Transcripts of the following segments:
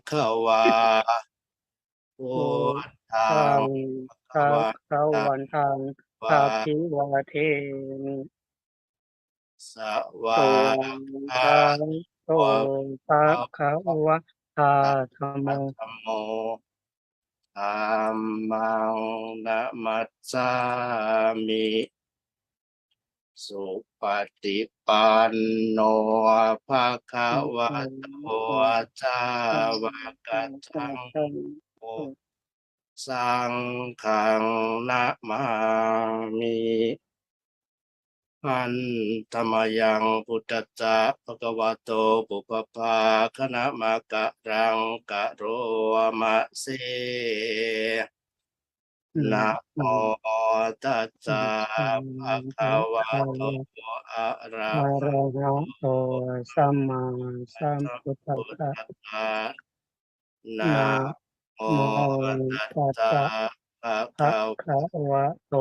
คะวาพุทธัตัง ง ภะ ภะ คะ คะ วะ วันตัง วะ อาภิวาเทมิ สวา โตทังโตภะคะวะตาธัมโม ธัมโมธัมมังนะมัสสามิ สุปฏิปันโนภะคะวะโตสาวกสังโฆสังฆังนะมามิ อันธรรมยังพุทธัสสะภะคะวะโตปุพพาคณมะกะรังกะโรมะเสนะโมตัสสะภะคะวะโตอะระ อะ หะ ระหะโตสัมมาสัม สัม พุทธั พุ ส ท สะ ธัสสะนะ นะ โม โม ตัส ตัส สะ สะ ภะ ภะ คะ คะวะโต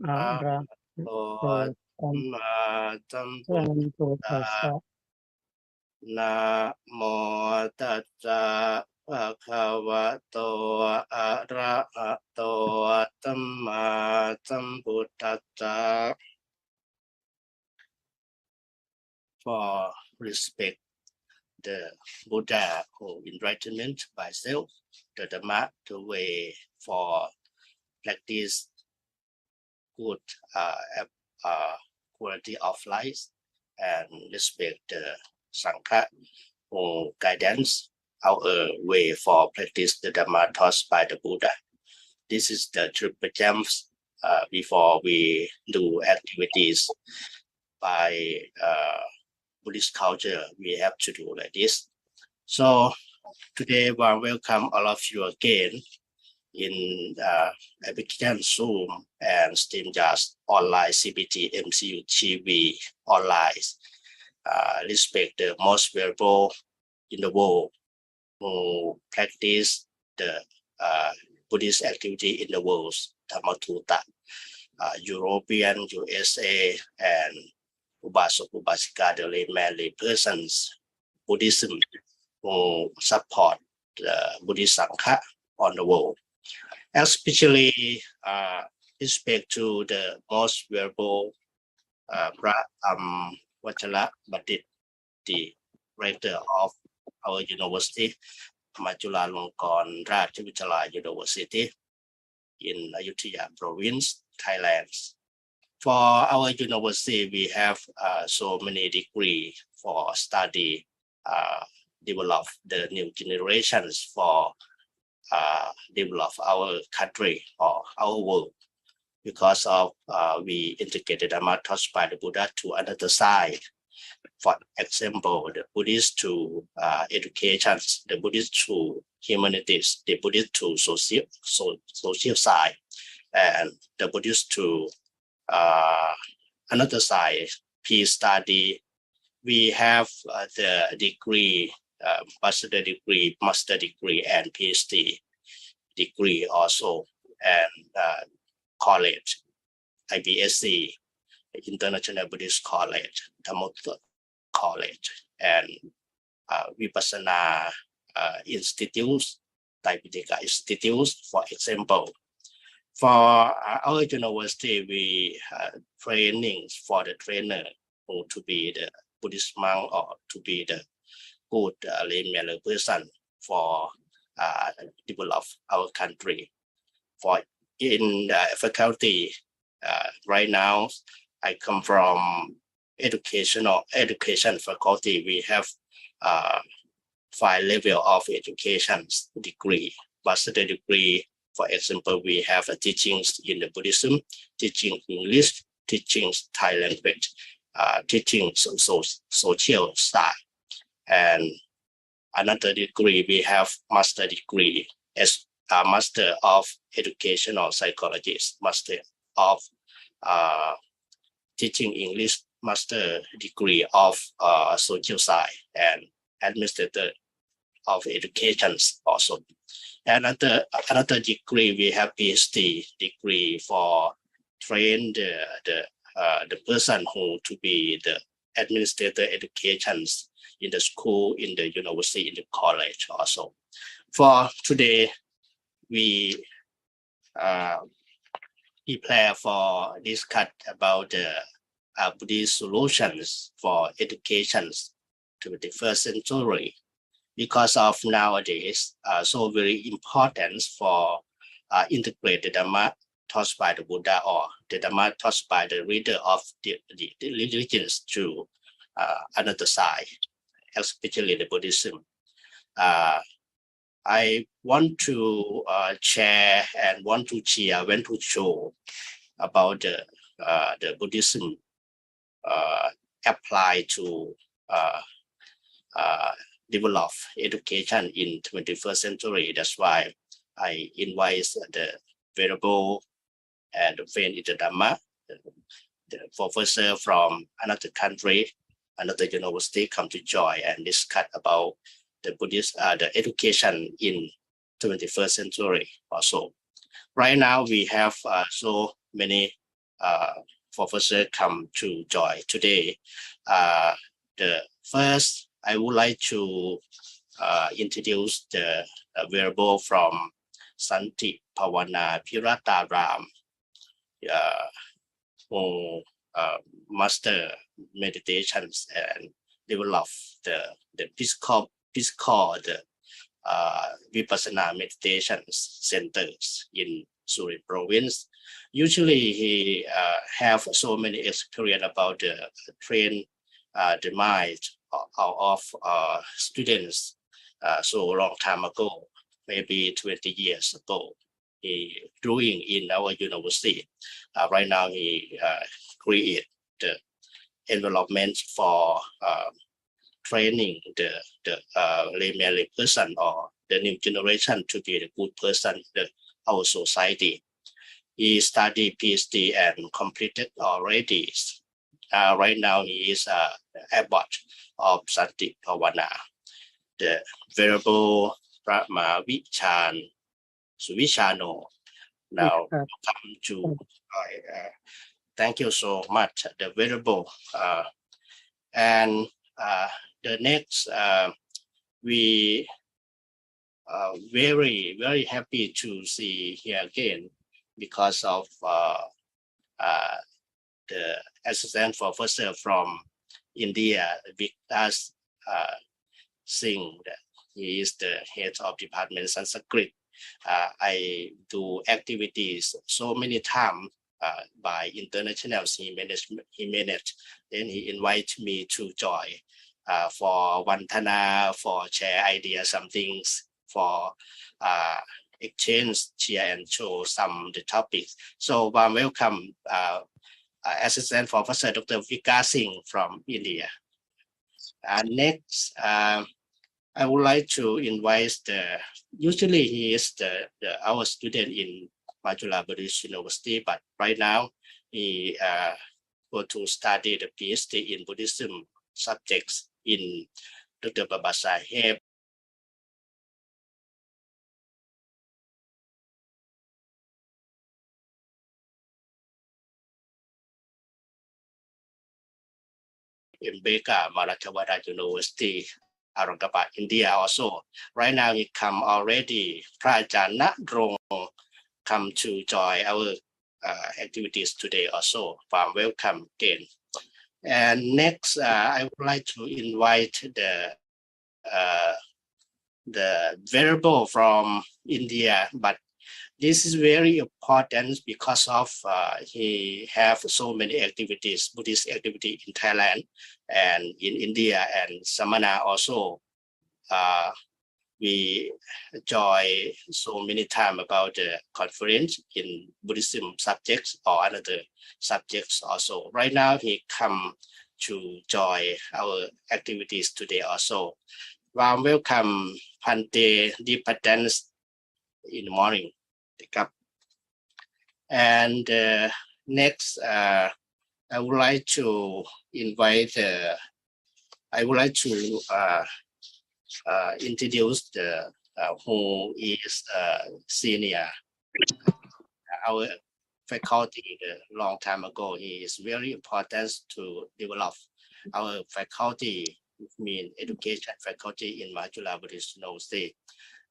อะ วะ ระ โต โตสัม มาสัมพุ สั ท มพุท ธั ธั ส ส สะ สะ นะโมตัสสะภะคะวะโตอะระหะโตสัมมาสัมพุทธัสสะ For respect the Buddha who enlightenment by self, the Dhamma, the way for practice good quality of life, and respect the Sangha who guidance our way for practice the Dhamma taught by the Buddha. This is the triple jumps before we do activities by Buddhist culture. We have to do like this. So today, I welcome all of you again in application Zoom and StreamYard online CBT MCU TV online. Respect the most valuable in the world who practice the Buddhist activity in the world, Dhammatutta, European, USA, and Ubasok Ubasika, the layman persons, Buddhism who support the Buddhist Sangha on the world. Especially respect to the most venerable Vajra Bandit, the rector of our university, Chulalongkorn Rajavichalaya University in Ayutthaya province, Thailand. For our university, we have so many degrees for study, develop the new generations for develop our country or our world, because of we integrated Dhamma taught by the Buddha to another side. For example, the Buddhist to education, the Buddhist to humanities, the Buddhist to social side, and the Buddhist to another side, peace study. We have the degree, bachelor degree, master degree, and PhD degree also, and college, IBSC, International Buddhist College, Dhammotutta College, and Vipassana institutes, Daipitika institutes, for example. For our university, we training for the trainer who to be the Buddhist monk or to be the good layman person for develop our country. For in faculty, right now, I come from education faculty. We have 5 level of education degree, bachelor degree. For example, we have teachings in the Buddhism, teaching English, teaching Thai language, teaching social side, and another degree we have master degree as a master of educational psychologist, master of teaching English, master degree of social side, and administrator of education also. Another degree we have PhD degree for train the person who to be the administrator educations in the school, in the university, in the college also. For today, we prepare for discuss about the Buddhist solutions for educations to the 21st century, because of nowadays so very important for integrate the Dhamma taught by the Buddha or the Dhamma taught by the reader of the religions to another side, especially the Buddhism. I want to share and want to show about the Buddhism applied to develop education in 21st century. That's why I invite the Venerable and the friend in the Dhamma, the professor from another country, another university come to join and discuss about the Buddhist, the education in 21st century also. Right now we have so many professors come to join today. The first, I would like to introduce the Venerable from Santi Pavana Pirataram, who master meditations and develop the physical the Vipassana meditations centers in Suri province. Usually he have so many experience about the train the mind of students so long time ago, maybe 20 years ago. He doing in our university. Right now he create the environment for training the lay person or the new generation to be the good person in our society. He studied PhD and completed already. Right now he is abbot of Santi Pavana. The Venerable Brahma Vichan Suvichano now come to thank you so much, the Venerable. And the next, we are very happy to see here again because of the assistant professor from India, Vikas Singh. He is the head of department Sanskrit. I do activities so many times by internationals he managed. Then he invited me to join for Vantana, for share ideas, some things, for exchange, share and show some the topics. So welcome Assistant Professor Dr. Vikas Singh from India. Next, I would like to invite usually he is our student in Majula Buddhist University, but right now he go to study the PhD in Buddhism subjects in Dr. Babasaheb in Beka, Marathawada University, Aurangabad, India also. Right now he come already, Prajana Drong come to join our activities today also. Welcome again. And next, I would like to invite the Venerable from India, but this is very important because of he have so many activities, Buddhist activity in Thailand and in India and Samana also. We enjoy so many time about the conference in Buddhism subjects or other subjects also. Right now he come to join our activities today also. Welcome Pante Dipatans in the morning. And next, I would like to invite. I would like to introduce the who is senior our faculty a long time ago. He is very important to develop our faculty, mean education faculty in Mahachula Buddhist University,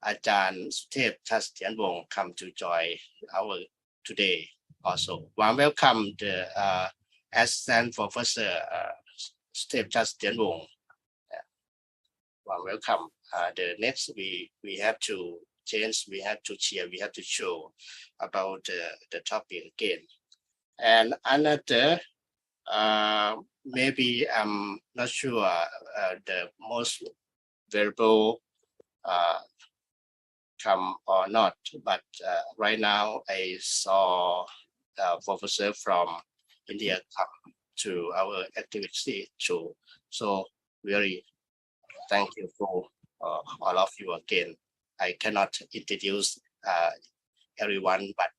Ajahn Suthep Chastianwong come to join our today also. Warm welcome the Assistant Professor Suthep Chastianwong. Warm welcome. The next we have to change, we have to share, we have to show about the topic again. And another, maybe I'm not sure the most variable come or not, but right now I saw a professor from India come to our activity too. So very thank you for all of you again. I cannot introduce everyone, but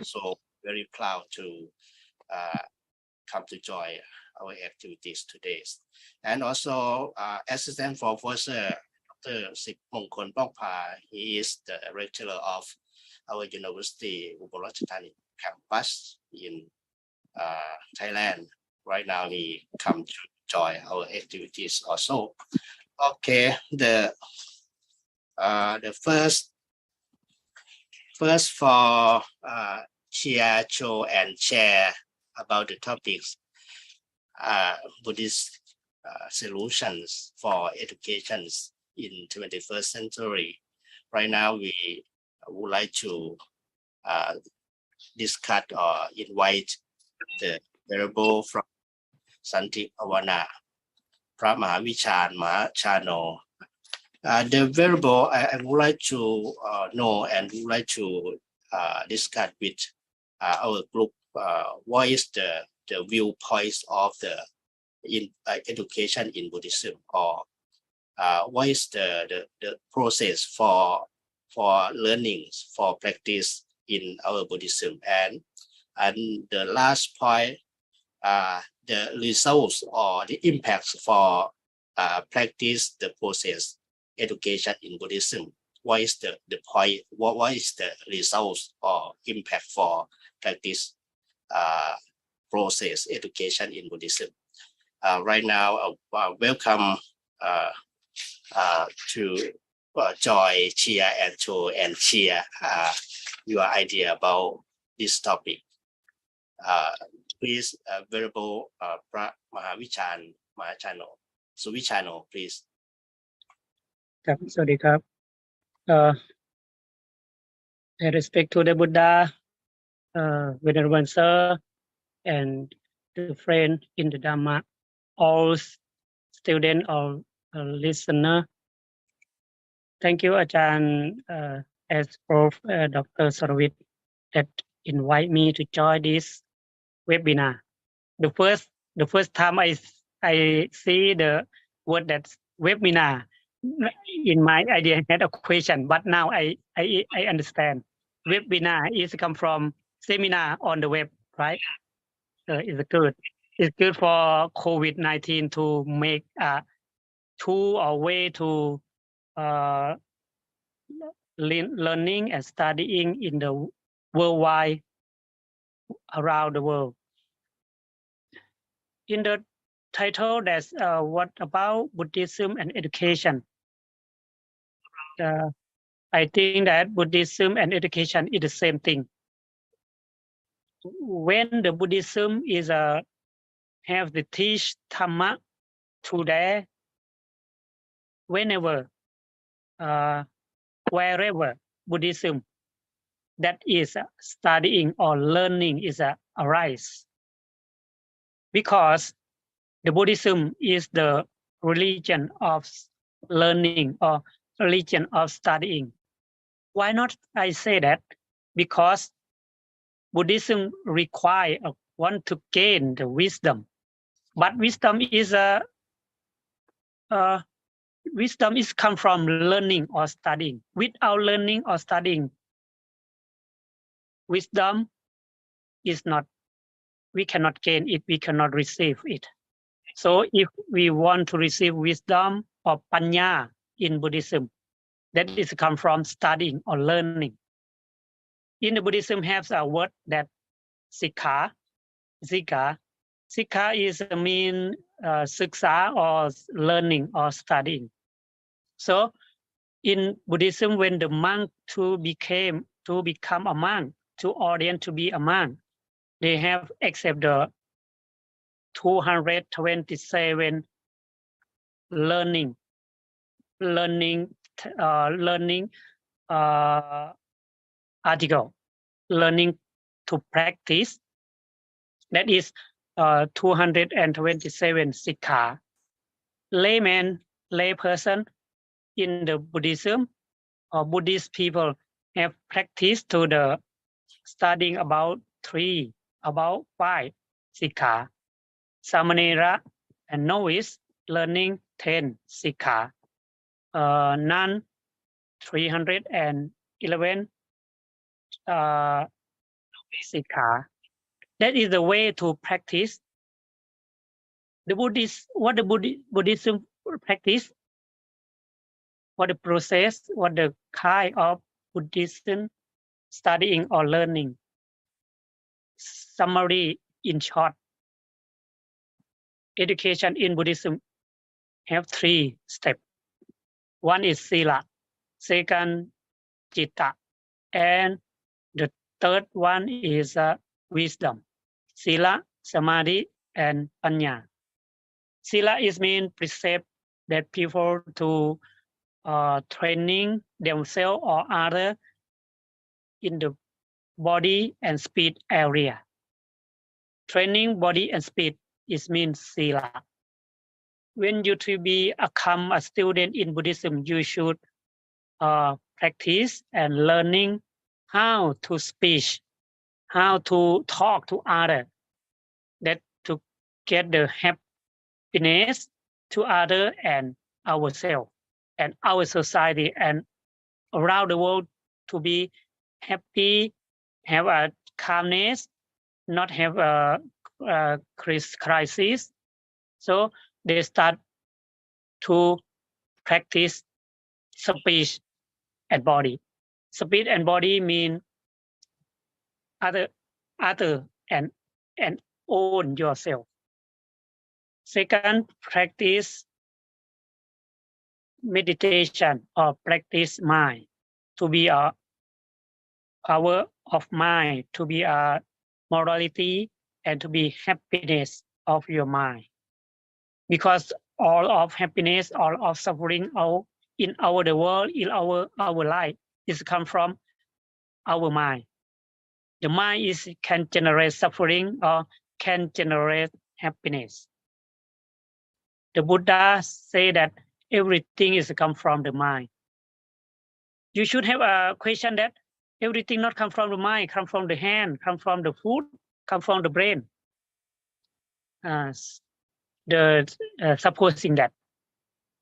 so very proud to come to join our activities today. And also Assistant Professor Dr. Sip Mongkol Pongpa, he is the rector of our University Ubon Ratchathani campus in Thailand. Right now he come to join our activities also. Okay, the first for share, show, and share about the topics Buddhist solutions for education in 21st century. Right now, we would like to discuss or invite the variable from Santi Awana, Mahavichan Mahachano. The variable I would like to know and would like to discuss with our group what is the viewpoints of the education in Buddhism, or what is the process for learning, for practice in our Buddhism, and the last point, the results or the impacts for practice the process education in Buddhism. What is the point? What is the results or impact for practice process education in Buddhism? Right now, welcome to join, cheer, and show and share your idea about this topic. Please, Venerable Mahavichan Mahachano, Suvichano, please. ครับสวัสดีครับ I respect to the Buddha, Venerable Sir, and the friend in the Dhamma, all student or listener. Thank you, Ajahn, as Prof. Dr. Saravit, that invite me to join this webinar. The first time I see the word that webinar, in my idea I had a question, but now I understand. Webinar is come from seminar on the web, right? It's good. It's good for COVID-19 to make a tool or way to learning and studying in the worldwide, around the world. In the title, that's what about Buddhism and education. I think that Buddhism and education is the same thing. When the Buddhism is have the teach Dhamma to there, whenever, wherever Buddhism that is studying or learning is arise. Because the Buddhism is the religion of learning or religion of studying. Why not I say that? Because Buddhism require want to gain the wisdom, but wisdom is come from learning or studying. Without learning or studying, wisdom is not, we cannot gain it, we cannot receive it. So if we want to receive wisdom or panya in Buddhism, that is come from studying or learning. In the Buddhism has a word that sikha, Sikha is mean siksa or learning or studying. So in Buddhism, when the monk to become a monk, to ordain to be a monk, they have accept the 227 learning article, learning to practice. That is 227 sikha. Layman, lay person in the Buddhism or Buddhist people have practiced to the studying about 5 sikha. Samanera and novice learning 10 sikha. Nun 311 sikha. That is the way to practice. The Buddhist, what the Buddhism practice, what the process, what the kind of Buddhism studying or learning. Summary in short. Education in Buddhism have 3 steps. One is sila, second citta, and the third one is wisdom. Sila, samadhi, and panya. Sila is mean precept that people to training themselves or other in the body and speed area. Training body and speed is means sila. When you to become a student in Buddhism, you should practice and learning how to speak, how to talk to others, that to get the happiness to other and ourselves and our society and around the world, to be happy, have a calmness, not have a crisis. So they start to practice speech and body. Speech and body mean other and own yourself. Second, practice meditation or practice mind, to be a power of mind, to be a morality, and to be happiness of your mind. Because all of happiness, all of suffering, all in the world, in our life, is come from our mind. The mind can generate suffering or can generate happiness. The Buddha say that everything is come from the mind. You should have a question that everything not come from the mind, come from the hand, come from the food, come from the brain. Supposing that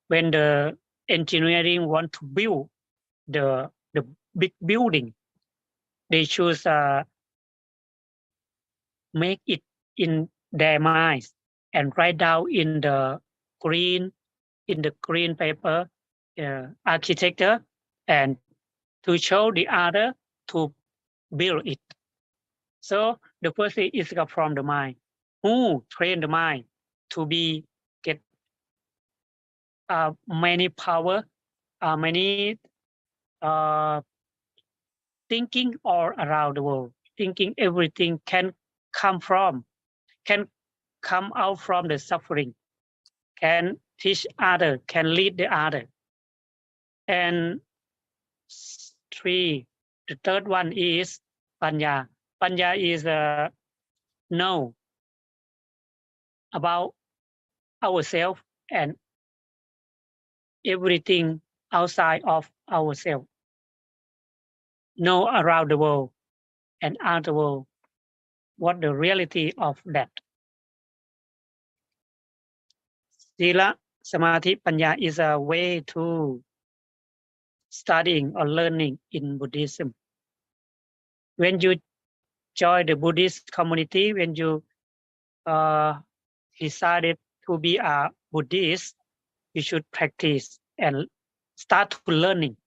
when the engineering want to build the big building, they should make it in their minds and write down in the green paper architecture, and to show the other to build it. So the first thing is from the mind. Who train the mind to get many power, many thinking all around the world, thinking everything can come out from the suffering, can teach other, can lead the other. And 3, the third one is panya. Panya is know about ourselves and everything outside of ourselves. Know around the world and out the world what the reality of that. Sila, Samadhi, Panya is a way to studying or learning in Buddhism. When you join the Buddhist community, when you decided to be a Buddhist, you should practice and start to learning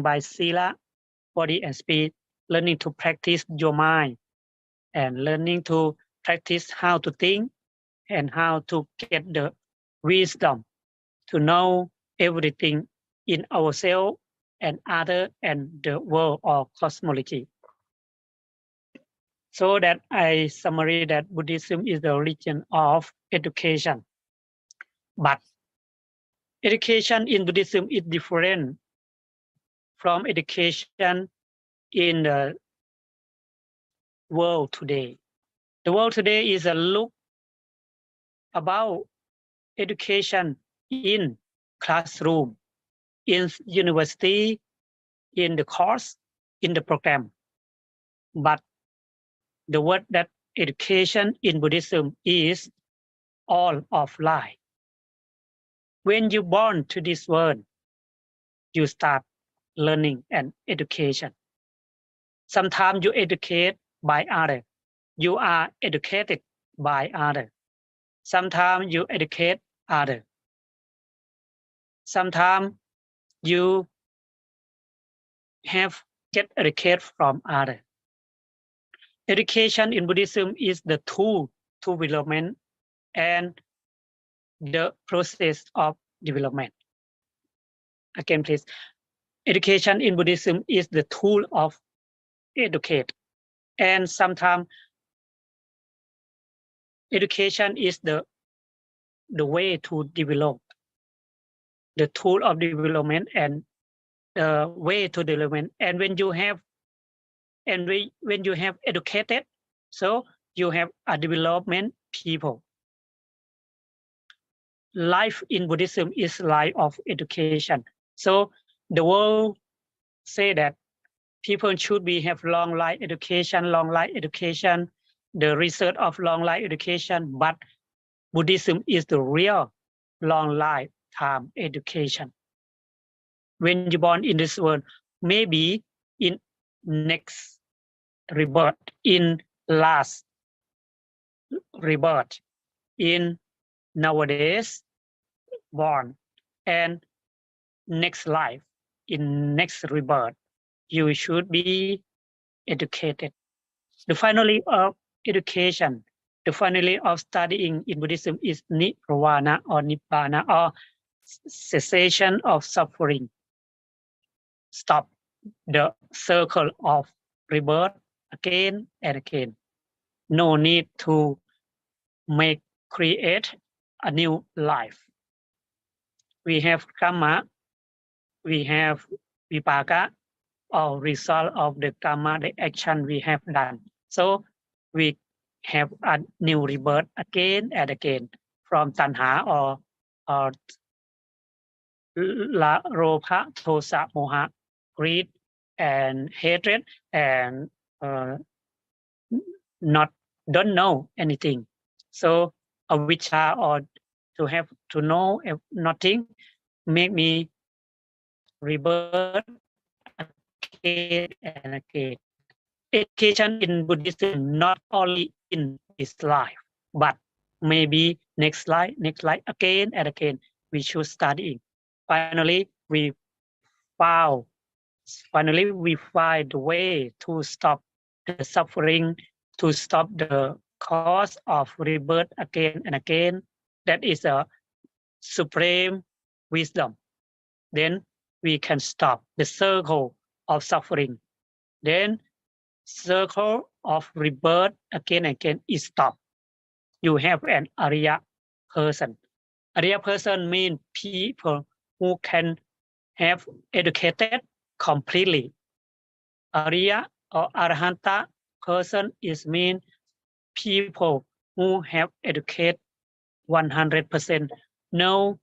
by sila, body and spirit, learning to practice your mind, and learning to practice how to think, and how to get the wisdom to know everything in ourselves and other and the world or cosmology. So that I summary that Buddhism is the religion of education. But education in Buddhism is different from education in the world today. The world today is a look about education in classroom, in university, in the course, in the program. But the word that education in Buddhism is all of life. When you born to this world, you start learning and education. Sometimes you educate by other. You are educated by other. Sometimes you educate other. Sometimes you have get educated from other. Education in Buddhism is the tool to development and the process of development. Again, please. Education in Buddhism is the tool of educate. And sometimes education is the way to develop, the tool of development and the way to development. And when you have educated, so you have a development people. Life in Buddhism is life of education. So the world say that people should be have long life education, the research of long life education, but Buddhism is the real long lifetime education. When you born in this world, maybe in next rebirth, in last rebirth, in nowadays born, and next life, in next rebirth, you should be educated. The finally of education, the finally of studying in Buddhism is nirvana or nibbana or cessation of suffering. Stop the circle of rebirth again and again. No need to create a new life. We have karma, we have vipaka, or result of the karma, the action we have done. So we have a new rebirth again and again from tanha or robha, tosa, moha, greed, and hatred, and don't know anything. So avijja or to have to know nothing make me rebirth again and again. Education in Buddhism not only in this life, but maybe next life again and again. We should study. Finally, we find the way to stop the suffering, to stop the cause of rebirth again and again. That is a supreme wisdom. Then we can stop the circle of suffering. Then circle of rebirth again and again is stopped. You have an Arya person. Arya person means people who can have educated completely. Arya or Arhanta person is mean people who have educated 100%, know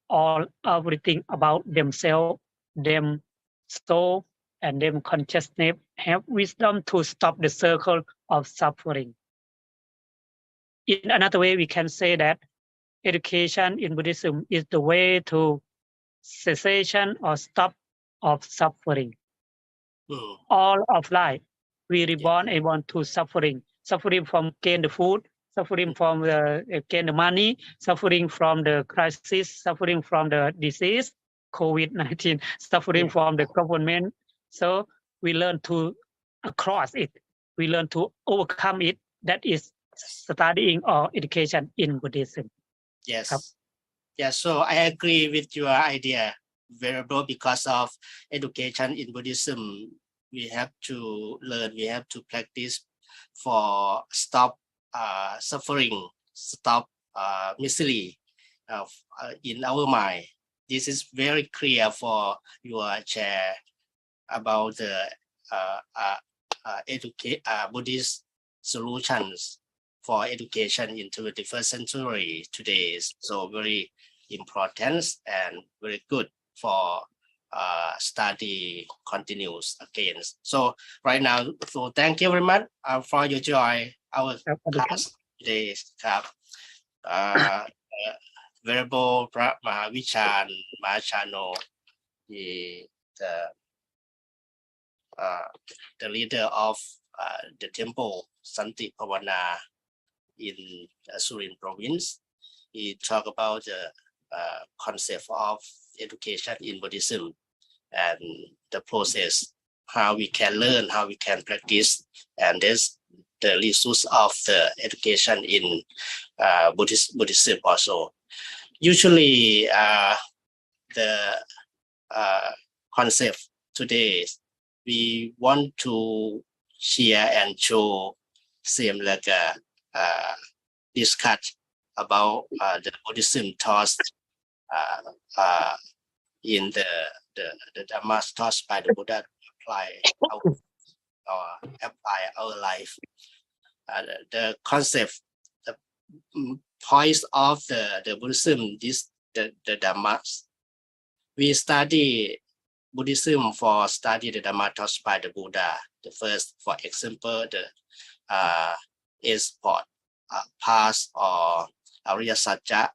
all everything about themselves, them soul, and them consciousness, have wisdom to stop the circle of suffering. In another way, we can say that education in Buddhism is the way to cessation or stop of suffering. All of life, we reborn able to suffering from gain the food, suffering from gain the money, suffering from the crisis, suffering from the disease, COVID-19, suffering from the government. So we learn to cross it. We learn to overcome it. That is studying or education in Buddhism. Yes. Yes. So I agree with your idea, variable, because of education in Buddhism. We have to learn, we have to practice for stop suffering, stop misery in our mind. This is very clear for your chair about the Buddhist solutions for education in 21st century today. So very important and very good for study continues again. So right now, so thank you very much for your joy our class today. ครับ Venerable พระมหาวิชาญมหาชาโน the leader of the temple Santi Pavana in Surin province. He talked about the concept of education in Buddhism and the process, how we can learn, how we can practice, and there's the resource of the education in Buddhism also. Usually, the concept today, we want to share and show same like discuss about the Buddhism thoughts in the Dhamma thoughts by the Buddha apply our life. The concept, the points of the Buddhism, this the Dhammas. We study Buddhism for study the Dhamma taught by the Buddha. The first, for example, the sport, past or Arya Satya.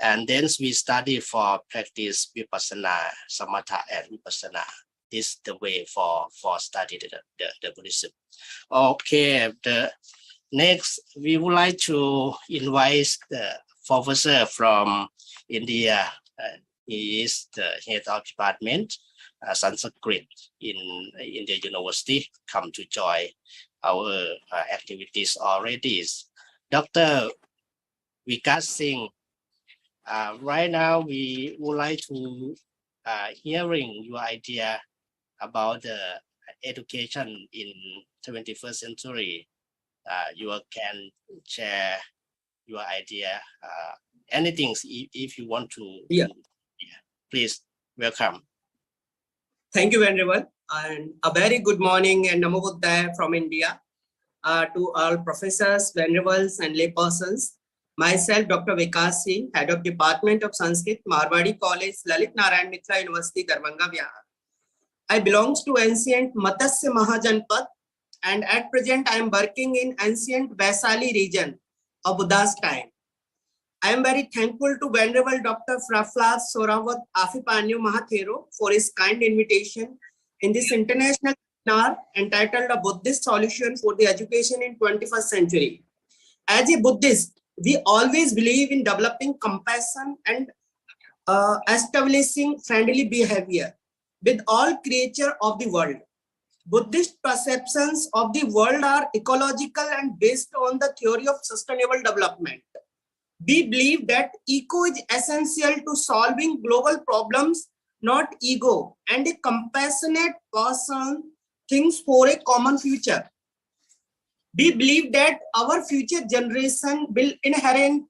And then we study for practice Vipassana, Samatha and Vipassana. This is the way for study the Buddhism. Okay, the next we would like to invite the professor from India. He is the head of department Sanskrit in the university, come to join our activities already. Dr. Vikas Singh, right now we would like to hearing your idea about the education in 21st century. You can share your idea, anything if you want to. Yeah. Please, welcome. Thank you, Venerable, and a very good morning and Namo Buddhaya from India to all professors, venerables, and laypersons. Myself, Dr. Vikas Singh, Head of Department of Sanskrit, Marwadi College, Lalit Narayan Mitra University, Darbhanga, Bihar. I belong to ancient Matsya Mahajanpad, and at present I am working in ancient Vaisali region of Buddha's time. I am very thankful to Venerable Dr. Praflas Sorawat Afipanyu Mahathero for his kind invitation in this international seminar entitled A Buddhist Solution for the Education in 21st Century. As a Buddhist, we always believe in developing compassion and establishing friendly behavior with all creatures of the world. Buddhist perceptions of the world are ecological and based on the theory of sustainable development. We believe that eco is essential to solving global problems, not ego, and a compassionate person thinks for a common future. We believe that our future generation will inherit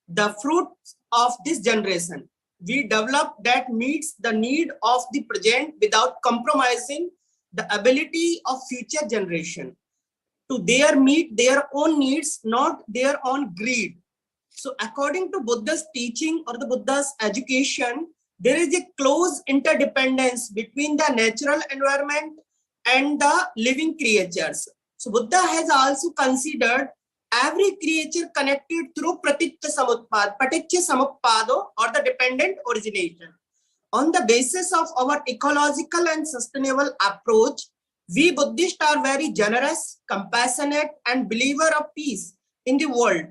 the fruits of this generation. We develop that meets the need of the present without compromising the ability of future generation to meet their own needs, not their own greed. So according to Buddha's teaching or the Buddha's education, there is a close interdependence between the natural environment and the living creatures. So Buddha has also considered every creature connected through Pratitya Samutpado or the dependent origination. On the basis of our ecological and sustainable approach, we Buddhists are very generous, compassionate, and believer of peace in the world.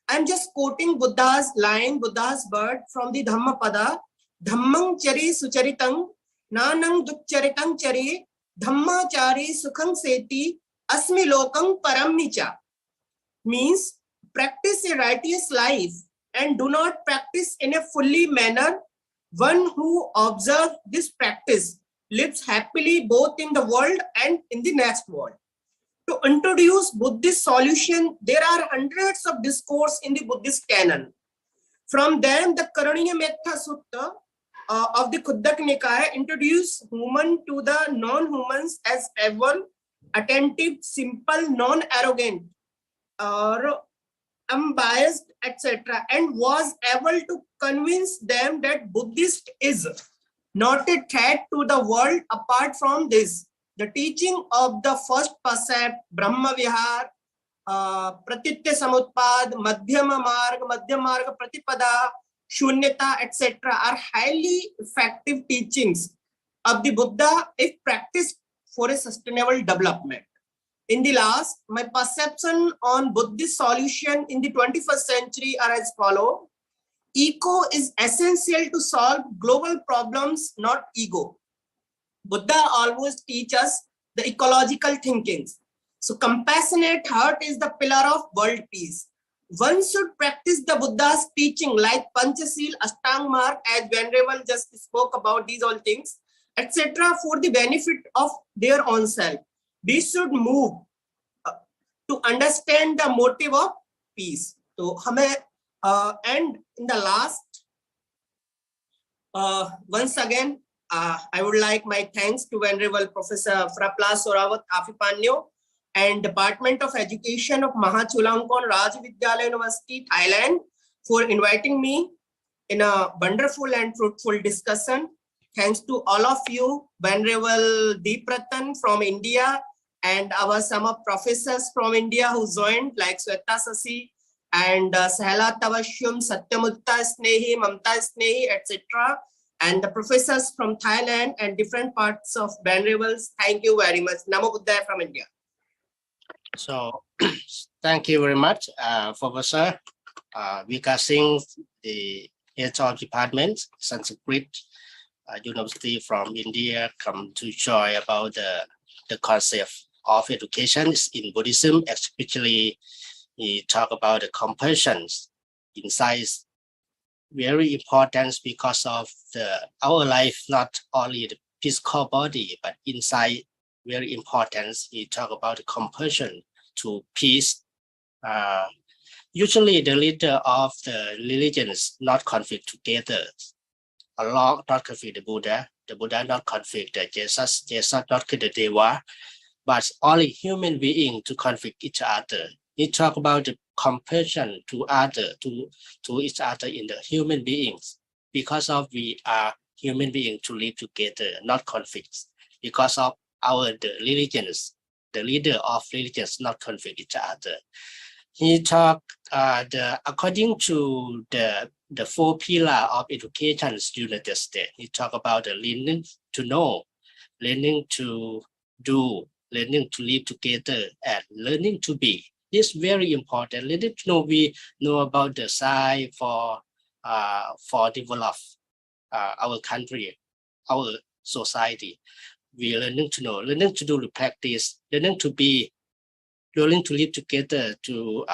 I'm just quoting Buddha's line, Buddha's word from the Dhammapada. Dhammang chari sucharitang, nanang duccharitang chari, dhamma chari sukhang seti, asmi lokang paramnicha. means practice a righteous life and do not practice in a fully manner. One who observes this practice lives happily both in the world and in the next world. To introduce Buddhist solution, there are hundreds of discourse in the Buddhist canon. From them, the Karaniya Metta Sutta of the Khuddaka Nikaya introduce human to the non-humans as ever attentive, simple, non-arrogant, or unbiased, etc., and was able to convince them that Buddhist is not a threat to the world. Apart from this, the teaching of the first precept, Brahma Vihar, Pratitya Samutpad, Madhyama Marga Pratipada, Shunyata, etc., are highly effective teachings of the Buddha if practiced for a sustainable development. In the last, my perception on Buddhist solution in the 21st century are as follow. Eco is essential to solve global problems, not ego. Buddha always teaches the ecological thinkings. So compassionate heart is the pillar of world peace. One should practice the Buddha's teaching like Panchasil, Ashtang Marg, as Venerable just spoke about these all things, etc., for the benefit of their own self. These should move to understand the motive of peace. So, and in the last, once again, I would like my thanks to Venerable Professor Frapla Sorawat Afipanyo and Department of Education of Mahachulalongkorn Raj Vidyalaya University, Thailand, for inviting me in a wonderful and fruitful discussion. Thanks to all of you, Venerable Deepratan from India, and our some of professors from India who joined, like Sweta Sasi and Sahela Tavashyum, Satyamutta Snehi, Mamta Snehi, etc. And the professors from Thailand and different parts of Venerables. Thank you very much. Namo Buddhaya from India. So thank you very much, Professor Vika Singh, the head of department Sanskrit University from India, come to join about the concept of education in Buddhism, especially he talk about the compassion inside. Very important because of our life, not only the physical body, but inside very important. He talk about the compassion to peace. Usually the leader of the religions not conflict together. Allah not conflict the Buddha not conflict Jesus not the Deva, but only human being to conflict each other. He talk about the compassion to each other in the human beings, because of we are human beings to live together, not conflicts. Because of the religions, the leader of religions not conflict each other. He talk according to the four pillars of education United States. He talk about the learning to know, learning to do, learning to live together, and learning to be. This is very important. Learning to know, we know about the science for develop our country, our society. We learning to know, learning to do the practice, learning to be, learning to live together, to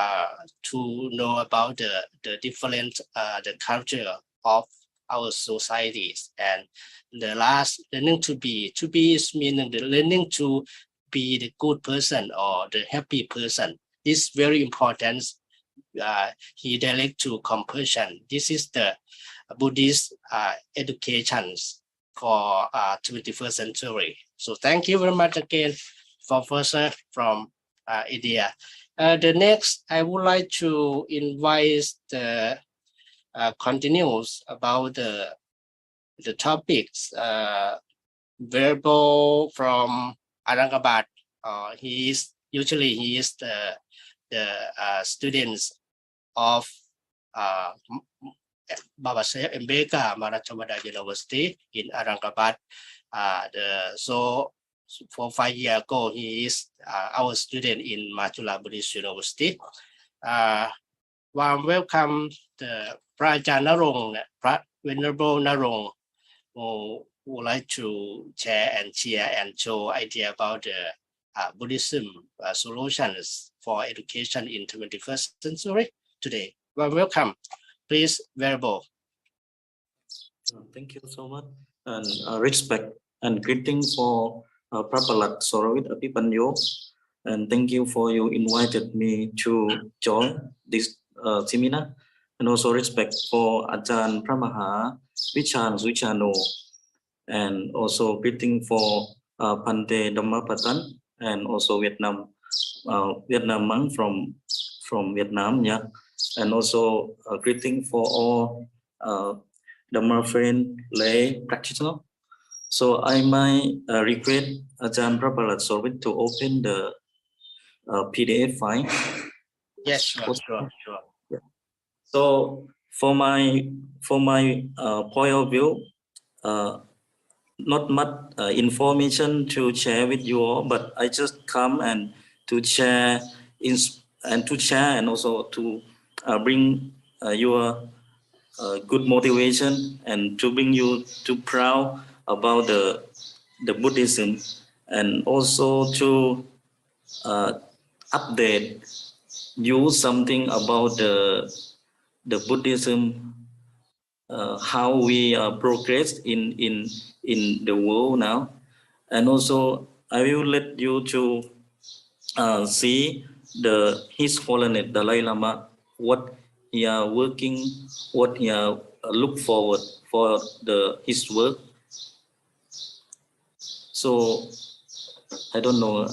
know about the different the culture of our societies. And the last, learning to be is meaning the learning to be the good person or the happy person. This is very important. He direct to compassion. This is the Buddhist education for 21st century. So thank you very much again, Professor from India. The next, I would like to invite the continues about the topics. Verbal from Aurangabad. He is the students of Babasaheb Ambedkar Maratha University in Aurangabad. So for 5 years ago, he is our student in Machula Buddhist University. Warm welcome the Praja Narong, Venerable Narong, who would like to share and show idea about the Buddhism solutions for education in 21st century today. Well, welcome. Please, Venerable. Thank you so much, and respect and greeting for Prapalat Soravit Apipanyo, and thank you for you invited me to join this seminar, and also respect for Ajahn Pramaha Vichan Suchano, and also greeting for Pante Dhammapatan, and also Vietnam monk from Vietnam, yeah, and also greeting for all Dhamma friend lay practitioner. So I might request Ajahn Prapalat Soravit to open the PDF file. Yes, sure. Yeah. So for my point of view, not much information to share with you all, but I just come and to share and also to bring your good motivation and to bring you to proud about the Buddhism, and also to update you something about the Buddhism, how we progress in the world now, and also I will let you to see His Holiness Dalai Lama, what he are working, what he are look forward for his work. So I don't know,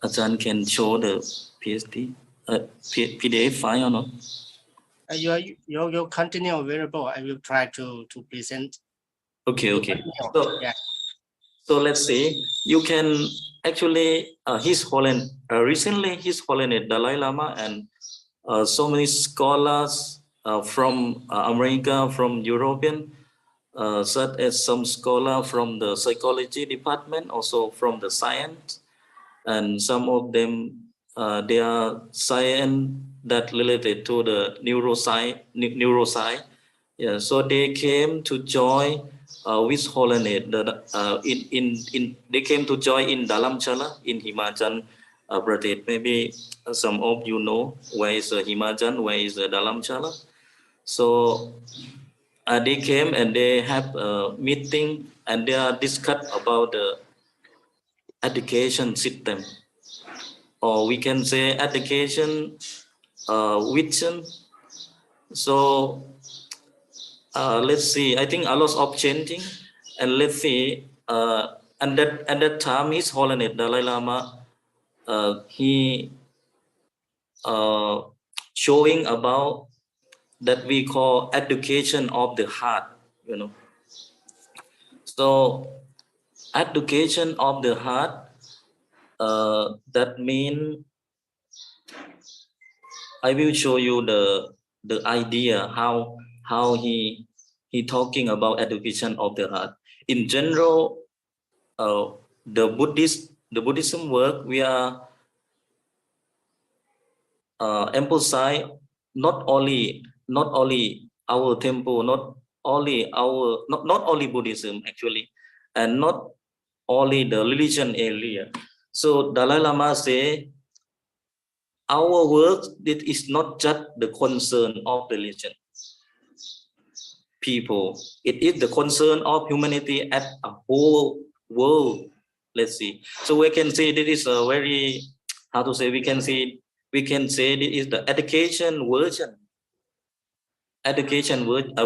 Ajahn can show the PDF file or not? You continue, Venerable. I will try to present. Okay. So, yeah. So let's say you can actually His Holiness recently His Holiness Dalai Lama and so many scholars from America, from European, such as some scholar from the psychology department, also from the science, and some of them they are science that related to the neuroscience. Yeah, so they came to join with Holiness. They came to join in Dharamshala in Himachal Pradesh. Maybe some of you know where is Himachal, where is Dharamshala. So they came and they have a meeting and they are discuss about the education system, or we can say education vision. So let's see, I think a lot of changing, and let's see, and that time His Holiness Dalai Lama, he showing about that we call education of the heart, you know. So education of the heart, that mean I will show you the idea how he talking about education of the heart. In general, the Buddhism work, we are emphasize not only our temple, not only Buddhism actually, and not only the religion area. So Dalai Lama say our work, it is not just the concern of the religion people, it is the concern of humanity at a whole world. Let's see, so we can say this is a very, how to say, we can say this is the education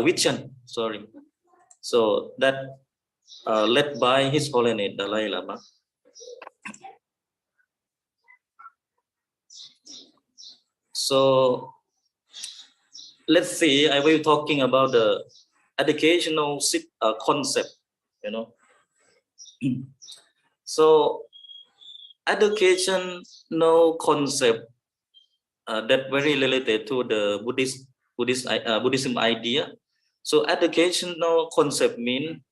vision, sorry. So that led by His Holiness Dalai Lama. So let's see, I will talking about the educational concept, you know. So educational concept that very related to the Buddhism idea. So educational concept mean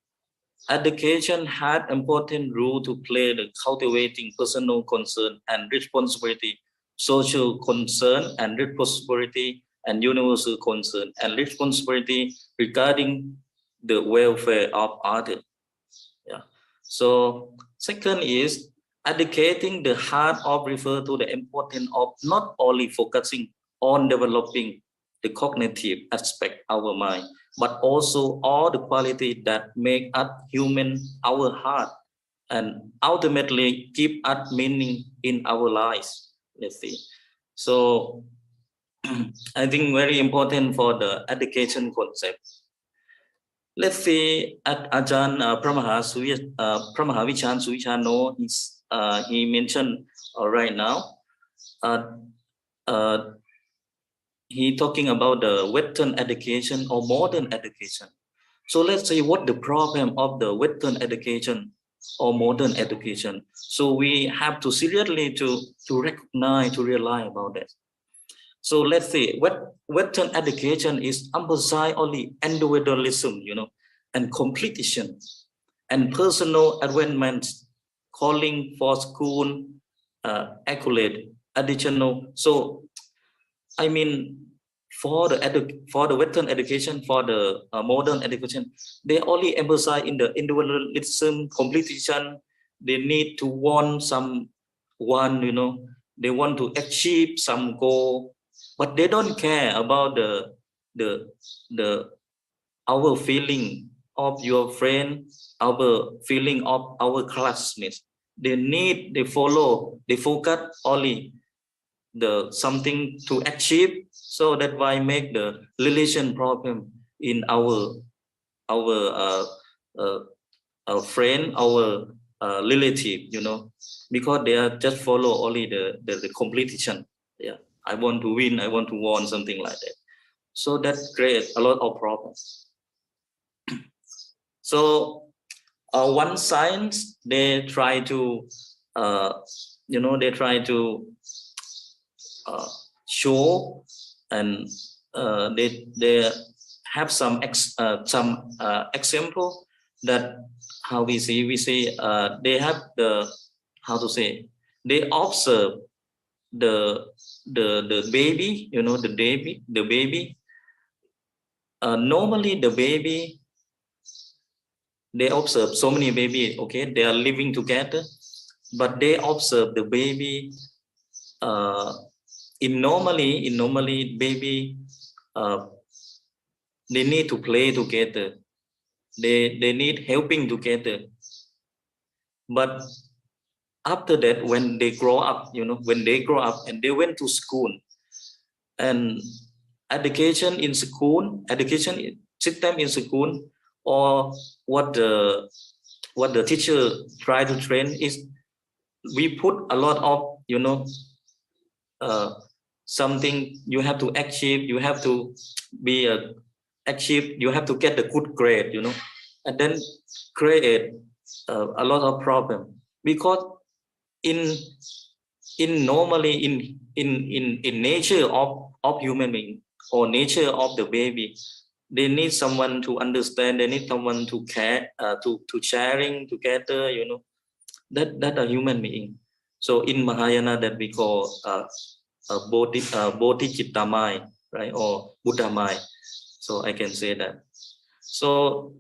education had important role to play the cultivating personal concern and responsibility, social concern and responsibility, and universal concern and responsibility regarding the welfare of others. Yeah. So second is educating the heart of refer to the importance of not only focusing on developing the cognitive aspect of our mind, but also all the quality that make us human, our heart, and ultimately give us meaning in our lives. Let's see. So I think very important for the education concept. Let's see at Ajahn Pramahavichan Suvichano, he mentioned right now. He talking about the Western education or modern education. So let's say what the problem of the Western education or modern education. So we have to seriously to recognize, to realize about that. So let's say what Western education is emphasize only individualism, and competition and personal advancement, calling for school accolade, additional. So I mean, for the Western education, for the modern education, they only emphasize in the individualism, competition. They need to want they want to achieve some goal, but they don't care about the our feeling of your friend, our feeling of our classmates. They follow, they focus only the something to achieve, so that why make the relation problem in our friend, our relative, because they are just follow only the competition. Yeah, I want to win, I want to win, something like that. So that creates a lot of problems. So one science, they try to they try to show, and they have some example that how we see they have the, how to say, they observe the baby, the baby normally the baby, they observe so many baby, okay, they are living together, but they observe the baby in normally baby they need to play together, they need helping together. But after that, when they grow up, and they went to school, and education system in school, or what the teacher try to train is, we put a lot of something you have to achieve, you have to be achieve, you have to get a good grade, and then create a lot of problem, because in normally in nature of human being, or nature of the baby, they need someone to understand, they need someone to care, to sharing together, that a human being. So in Mahayana, that we call Bodhicitta mind, right, or Buddha mind. So I can say that. So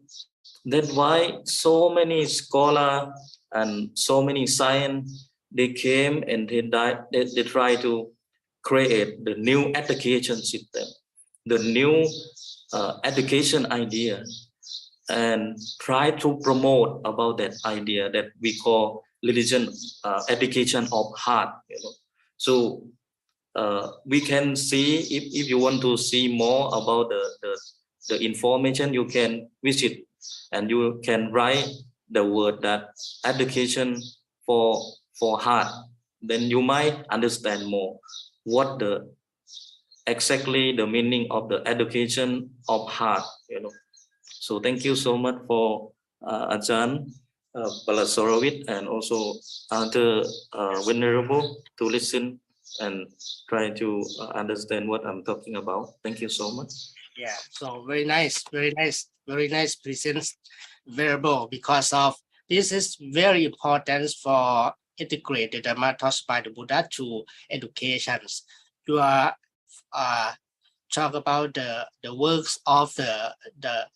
that's why so many scholar and so many science, they came and they try to create the new education system, the new education idea, and try to promote about that idea that we call religion, education of heart. So we can see, if you want to see more about the information, you can visit, and you can write the word that education for heart, then you might understand more what exactly the meaning of the education of heart. So thank you so much for Ajahn Balasaravit, and also other venerable to listen and try to understand what I'm talking about. Thank you so much. Yeah, so very nice presence, variable, because of this is very important for integrate the Dharma taught by the Buddha to educations. You are talk about the works of the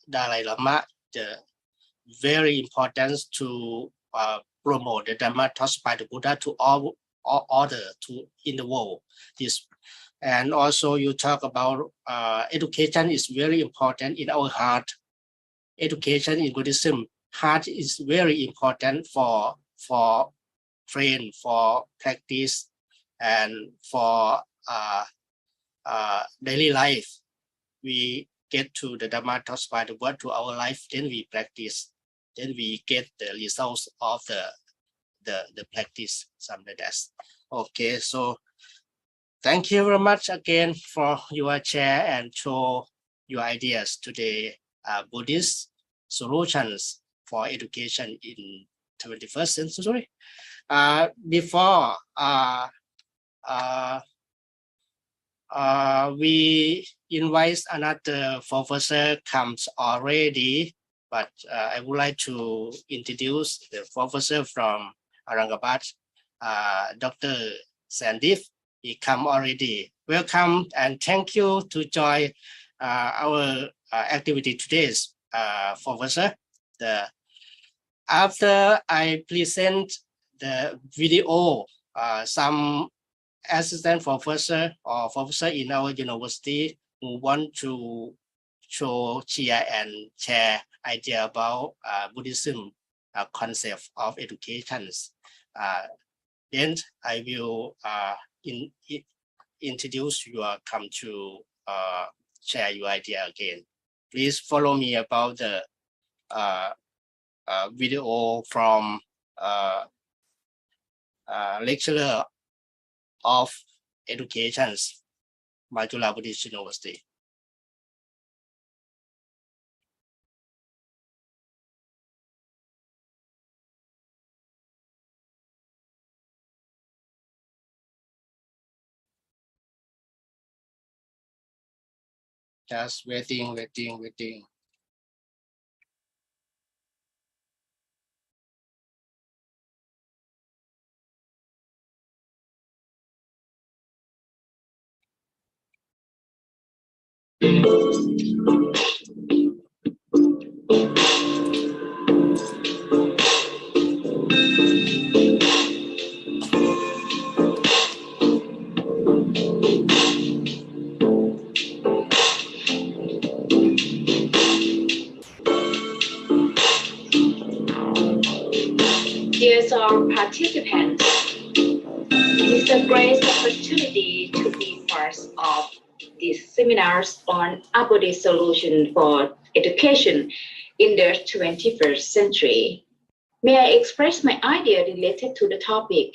Dalai Lama, the very important to promote the Dhamma taught by the Buddha to all order to in the world. This, and also you talk about education is very important in our heart. Education in Buddhism, heart is very important for train, for practice, and for daily life. We get to the Dhamma taught by the Buddha to our life, then we practice, then we get the results of the practice, something like that. Okay, so thank you very much again for your share and show your ideas today, Buddhist solutions for education in 21st century. Before we invite another professor comes already, but I would like to introduce the professor from Aurangabad, Dr. Sandeep. He come already. Welcome and thank you to join our activity today's professor. After I present the video, some assistant professor or professor in our university who want to share and share idea about Buddhism concept of education. Then I will introduce you come to share your idea again. Please follow me about the video from lecturer of education, Majula Buddhist University. Just waiting. Dear all participants, it is a great opportunity to be part of these seminars on a Buddhist solution for education in the 21st century. May I express my idea related to the topic?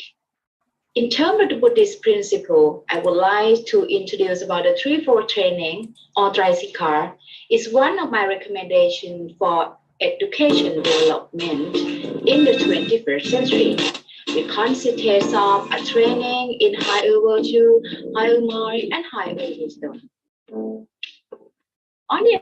In terms of the Buddhist principle, I would like to introduce about the threefold training or Trisikar. Is one of my recommendations for education development in the 21st century. It consists of a training in higher virtue, higher mind, and higher wisdom. On the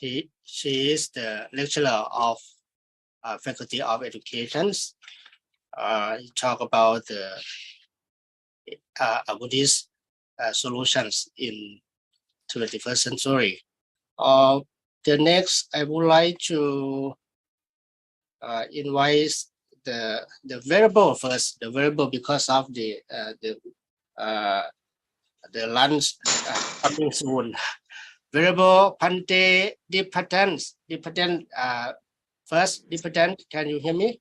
She is the lecturer of Faculty of Education. Talk about the Buddhist solutions in 21st century. The next, I would like to invite the variable first. The variable because of the lunch coming soon. Variable Pante Dipatan. First, Dipatan, can you hear me?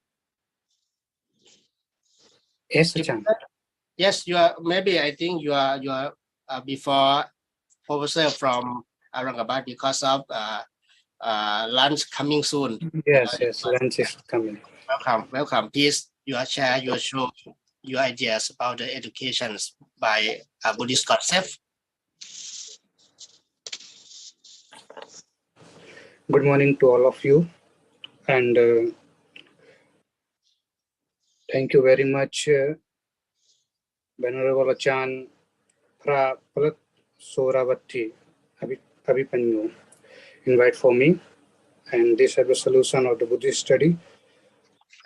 Yes, Achan. Yes, you are. Maybe I think you are before professor from Aurangabad because of lunch coming soon. Yes, lunch is coming. Welcome. Please, share your show, your ideas about the education by Buddhist concept. Good morning to all of you, and thank you very much, Venerable Achan Prapalat Soravati Abipanyu, invite for me, and this is the solution of the Buddhist study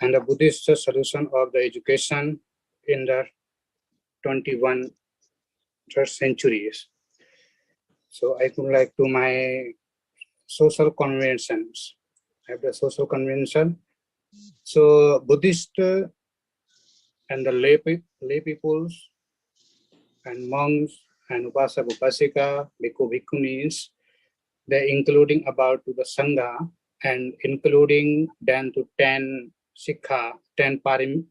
and the Buddhist solution of the education in the 21st centuries. So I would like to my social conventions. I have the social convention. So Buddhist and the lay peoples and monks and upasaka upasika, bhikkhu bhikkhunis, they're including about to the sangha and including then to 10 sikha, 10 parmi.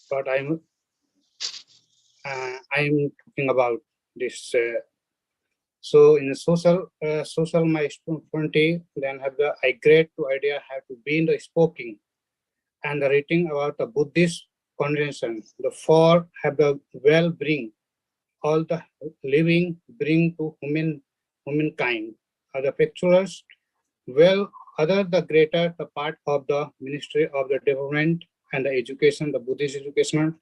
But I'm talking about this. So in the social my 20, then have the I great to idea have to be in the speaking and the writing about the Buddhist convention. The four have the well bring all the living bring to humankind. The pictures well other the greater the part of the ministry of the development and the education, the Buddhist education,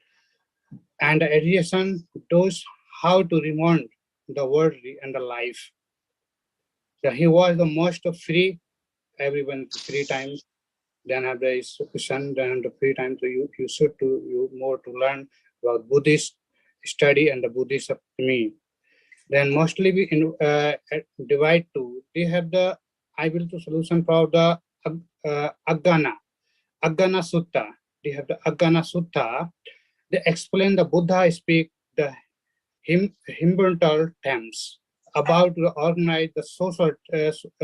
and the education those how to remount the world and the life. He was the most free, everyone free time. Then have the institution, then have the free time. So you should you more to learn about Buddhist study and the Buddhist of me. Then mostly we divide to. They have the I will to solution for the Agana Sutta. They have the Agana Sutta. They explain the Buddha speak the Himbantal terms about to organize the social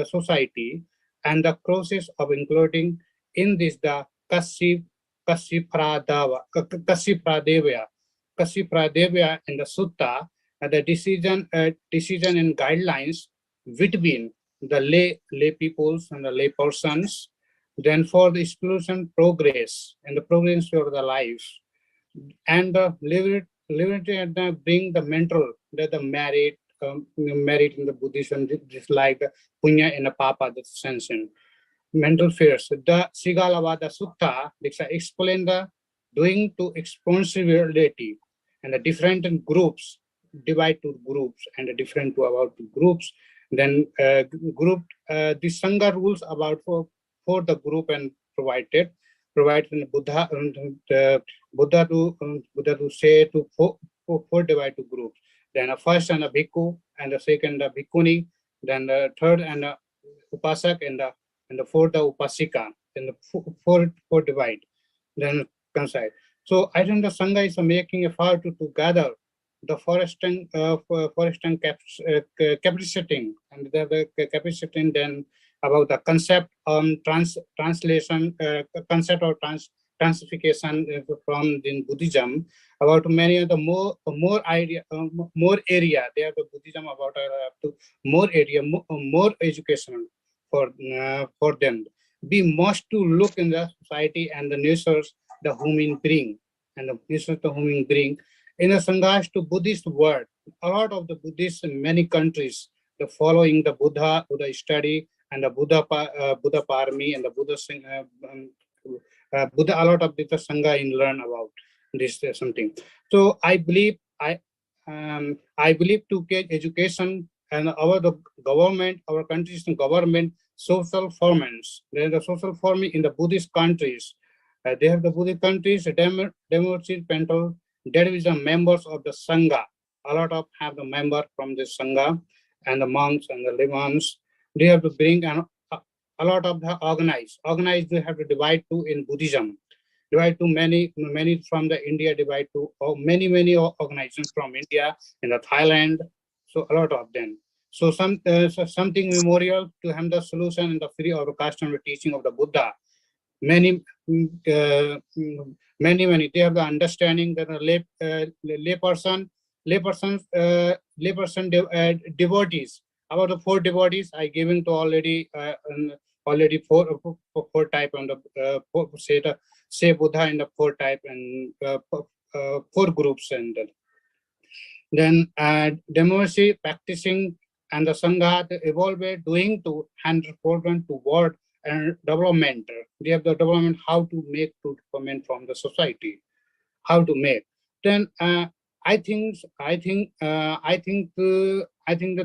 society and the process of including in this the Kasipradeva in the sutta the decision and guidelines between the lay peoples and the lay persons, then for the exclusion progress and the progress of the life and the liberty and bring the mental that the merit in the Buddhism just like punya and the papa the sanction mental fears. The Sigalavada Sutta explain the doing to responsibility and the different groups divide to groups and the different to about groups. Then group the Sangha rules about for the group and provided in Buddha the Buddha to say to four divide to groups. Then a first and a bhikkhu and the second a bhikkhuni, then the third and a upasak and the fourth the upasika, and the four divide. Then concise. So I think the Sangha is making a effort to gather the forest and capacity and the capacity then about the concept translation concept of transfication from the Buddhism about many of the more area more area they have the Buddhism about to more area more education for them. We must to look in the society and the natures the human being and the natures the human being in the Sanghas to Buddhist world. A lot of the Buddhists in many countries the following the Buddha study and the Buddha Parami and the Buddha Buddha a lot of the Sangha in learn about this something. So I believe to get education and the government, our country's government, social formats. There is the social forming in the Buddhist countries. They have the Buddhist countries, democracy, pental. There is the members of the Sangha. A lot of have the member from the Sangha and the monks and the laymen. They have to bring a lot of the organized. Organized they have to divide to in Buddhism. Divide to many from the India, divide to many organizations from India and the Thailand. So a lot of them. So something memorial to have the solution in the free of caste and the teaching of the Buddha. Many they have the understanding that a layperson devotees. About the 4 devotees I given to already four type on the say Buddha in the 4 type and 4 groups, and then democracy practicing and the Sangha to evolve doing to hand important to world and development. We have the development how to make to development from the society, how to make. Then I think that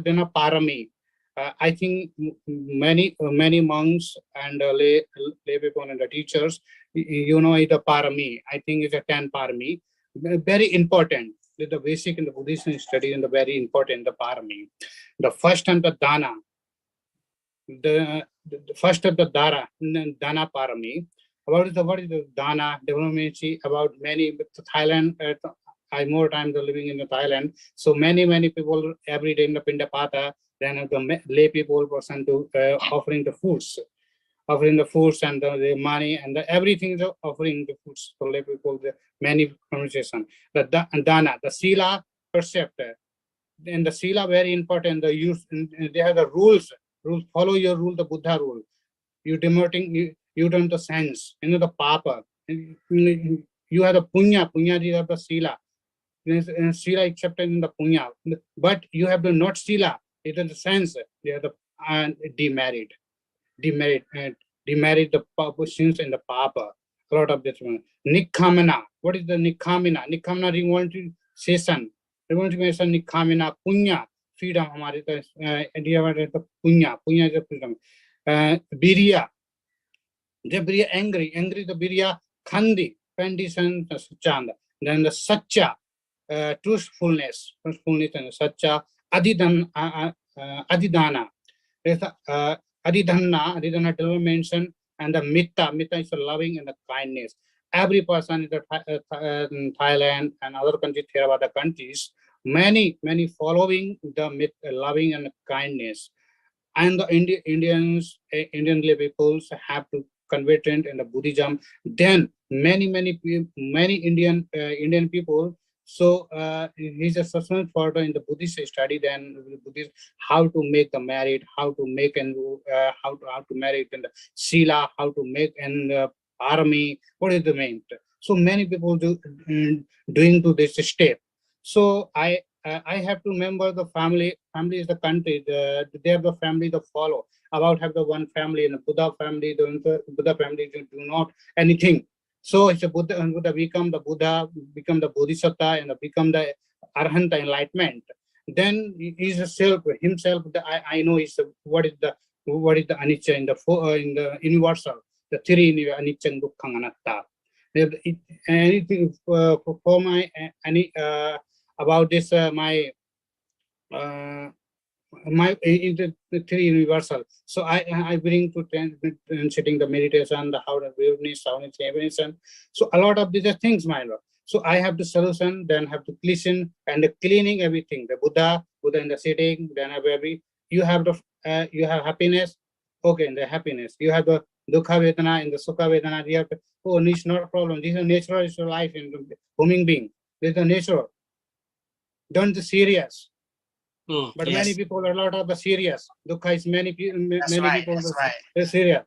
then a parami. I think many monks and lay people and the teachers, you know, it's a parami. I think it's a 10 parami, very important. The basic in the Buddhist study and the very important the parami. The first and the dana. The first of the dana parami. What is the dana development? About many Thailand. I more time living in the Thailand. So many people every day in the Pindapata. Then the lay people person to offering the foods and the money and everything is offering the foods to lay people. The many conversation. The dana, the sila percept. And the sila very important. The use they have the rules. Follow your rule, the Buddha rule. You demoting, you don't the sense, you know, the papa. You have the punya, you have the sila. Sila accepted in the punya, but you have the not sila. It is the sense. You have the demerit the papa sins in the papa. A lot of this one. Nikkamana. What is the nikkamina? Nikkamina revolution. Revolution nikkamina punya. Freedom हमारे तो India में तो पुण्य is the freedom. Birya, जब birya angry the birya khandi condition chand. Then the satcha, truthfulness and satcha adidana. There's adidana mentioned, and the mitta is the loving and the kindness. Every person in the Thailand and other countries, Theravada countries, many following the myth, loving and kindness, and the Indian peoples have to convert it in the Buddhism. Then many Indian people. So he's a successful further in the Buddhist study. Then Buddhist how to make the married, how to make and how to marry in the sila, how to make and army. What is the main? So many people doing to this step. So I have to remember the family. Family is the country. They have the family to follow. About have the one family and the Buddha family. The Buddha family do not anything. So it's a Buddha and Buddha become the Bodhisattva and become the Arhanta enlightenment. Then he's himself. I know is what is the anicca in the universal. The 3 anicca and dukkha anatta. Anything for my about this my in the 3 universal. So I bring to sitting the meditation, the how the awareness, sound evaluation. So a lot of these are things, my lord. So I have the solution, then have to listen and the cleaning everything. The Buddha in the sitting, then have you have the you have happiness. Okay, in the happiness you have the dukkha vedana in the sukha vedana. You have to, oh, it's not a problem. This is natural. It's a life in the human being. This is the natural. Don't the serious. But yes. many people are a lot of the serious. Dukkha is many people. That's right. They're serious.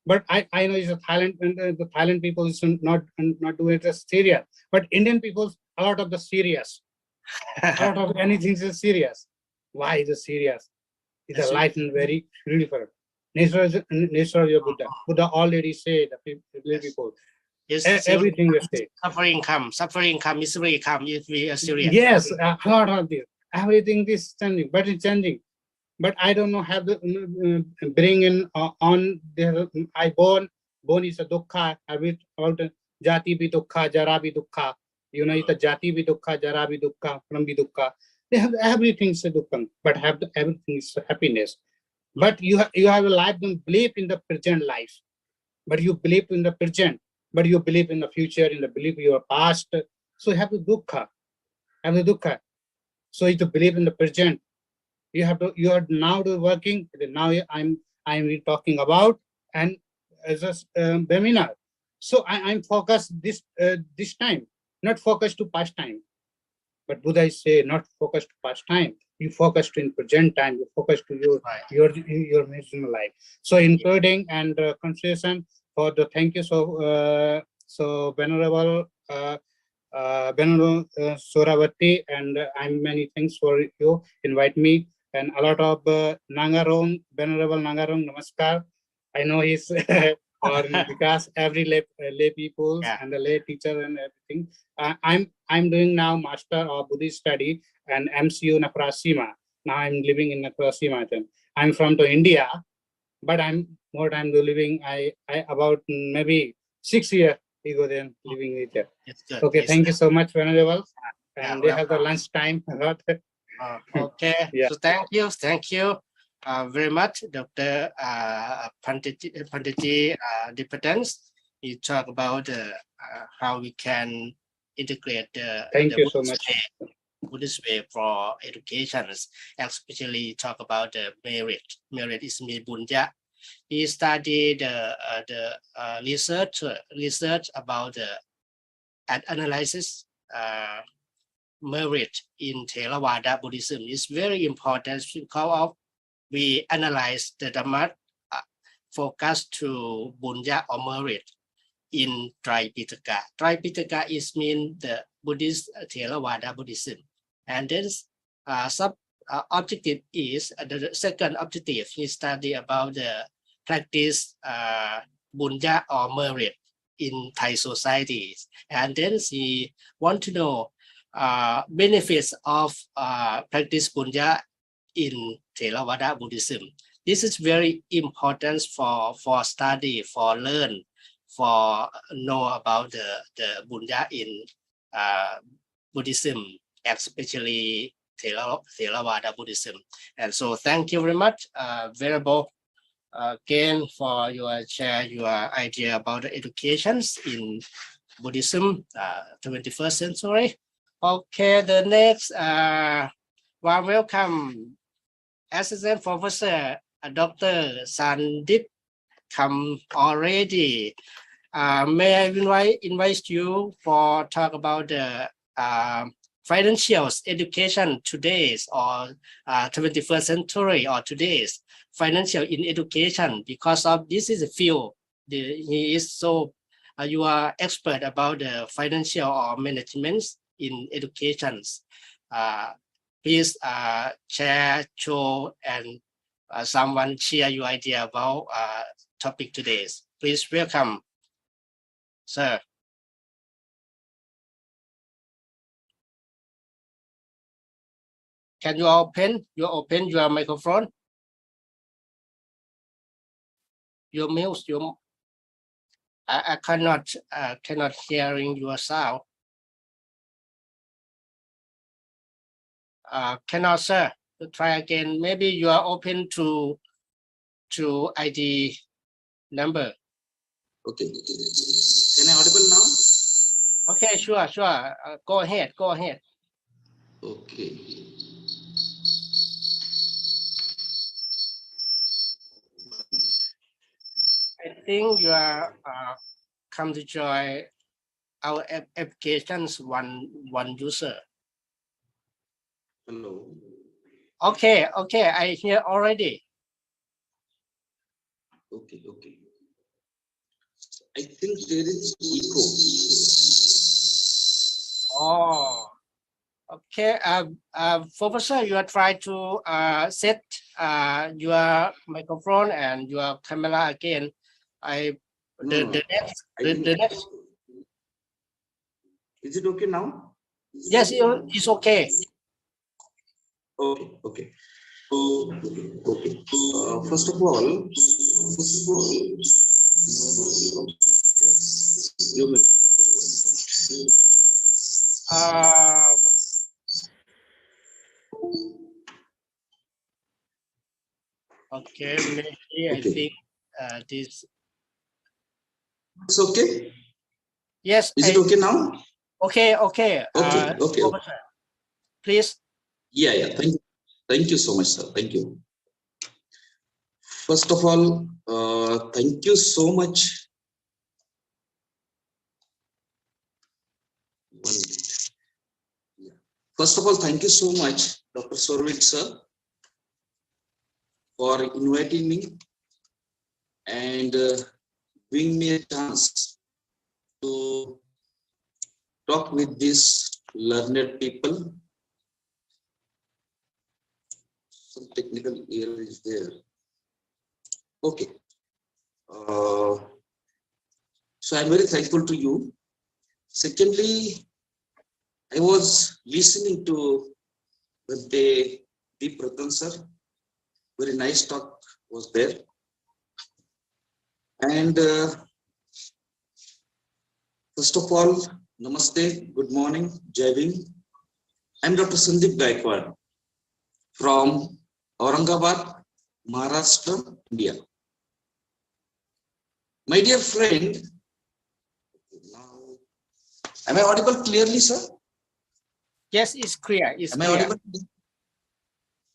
But I know it's a Thailand and the Thailand people is not doing it as serious. But Indian people a lot of the serious. A lot of anything is serious. Why is it serious? It's a life and very beautiful. Nature of your Buddha. Buddha already said the people. Yes, Everything is said. Suffering come, misery come if we are serious. Yes, a lot of this. Everything is changing, but it's changing. but I don't know how to bring in on the I born is a dukkha. I read about jati bhi dukkha, jara bhi dukkha. You know, it's a jati bhi dukkha, jara bhi dukkha, pram bhi dukkha. They have everything is a dukkha, but have everything is happiness. But you have a life, don't believe in the present life, but you believe in the present, but you believe in the future, in the belief in your past. So you have the dukkha, So you to believe in the present. You are now working. Now I'm talking about and as a webinar. So I'm focused this time, not focused to past time. But Buddha is say not focused to past time. You focus to in present time. You focus to your medicinal life. So including and consideration for the thank you so venerable. Venerable Suravati, and I'm many thanks for you invite me, and a lot of Nangarong, Venerable Nangarong, Namaskar. I know he's or because every lay people and the lay teacher and everything. I'm doing now Master of Buddhist Study and MCU Nakrasima. Now I'm living in Nakrasima. I'm from to India, but I'm more time to living. I about maybe 6 years ago then living with there. Okay, thank you so much, Venerable. And they have the lunch time. Okay, Yeah. so thank you very much, Dr. Panditi Dipatens. You talk about how we can integrate Thank the you so much. Buddhist way for education, especially talk about the merit. Merit is bunya. He studied the research about the and analysis merit in Theravada Buddhism is very important because of we analyze the Dhamma focus to bunya or merit in Tripitaka. Tripitaka is mean the Buddhist Theravada Buddhism, and then sub objective is the second objective. He study about the practice bunya or merit in Thai societies, and then he want to know benefits of practice bunya in Theravada Buddhism. This is very important for study, for learn, for know about the bunya in Buddhism, especially Theravada Buddhism. And so thank you very much, Venerable, again for your share your idea about the educations in Buddhism, 21st century. Okay, the next warm welcome, Assistant Professor Dr. Sandip come already. May I invite you for talk about the financial education today's or 21st century or today's financial in education, because of this is a field. He is so you are expert about the financial or management in educations. Please share, show, and someone share your idea about topic today. Please welcome, sir. Can you open your microphone? Your mute. I cannot hearing your sound. Cannot, sir. Try again. Maybe you are open to ID number. Okay. Can I audible now? Okay, sure. Go ahead. Okay. I think you are come to join our applications one user. Hello. Okay, I hear already. Okay. I think there is echo. Oh, okay. Professor, you are trying to set your microphone and your camera again. The next. Is it okay now? Yes, it's okay. Okay. Okay. First of all, you will. Okay, maybe I Okay. think this. It's okay. Yes. Is it okay now? Okay. Okay. Okay. Okay. Professor, please. Yeah. Yeah. Thank you so much, sir. Thank you. First of all, thank you so much. 1 minute. Yeah. First of all, thank you so much, Dr. Sorvit sir, for inviting me and giving me a chance to talk with these learned people. Some technical error is there. Okay. So I'm very thankful to you. Secondly, I was listening to the day Deep Ratan sir. Very nice talk was there. And first of all, namaste, good morning, Jai Bhim. I'm Dr. Sandeep Gaikwad from Aurangabad, Maharashtra, India. My dear friend, now, am I audible clearly, sir? Yes, it's clear. It's Am I clear. audible?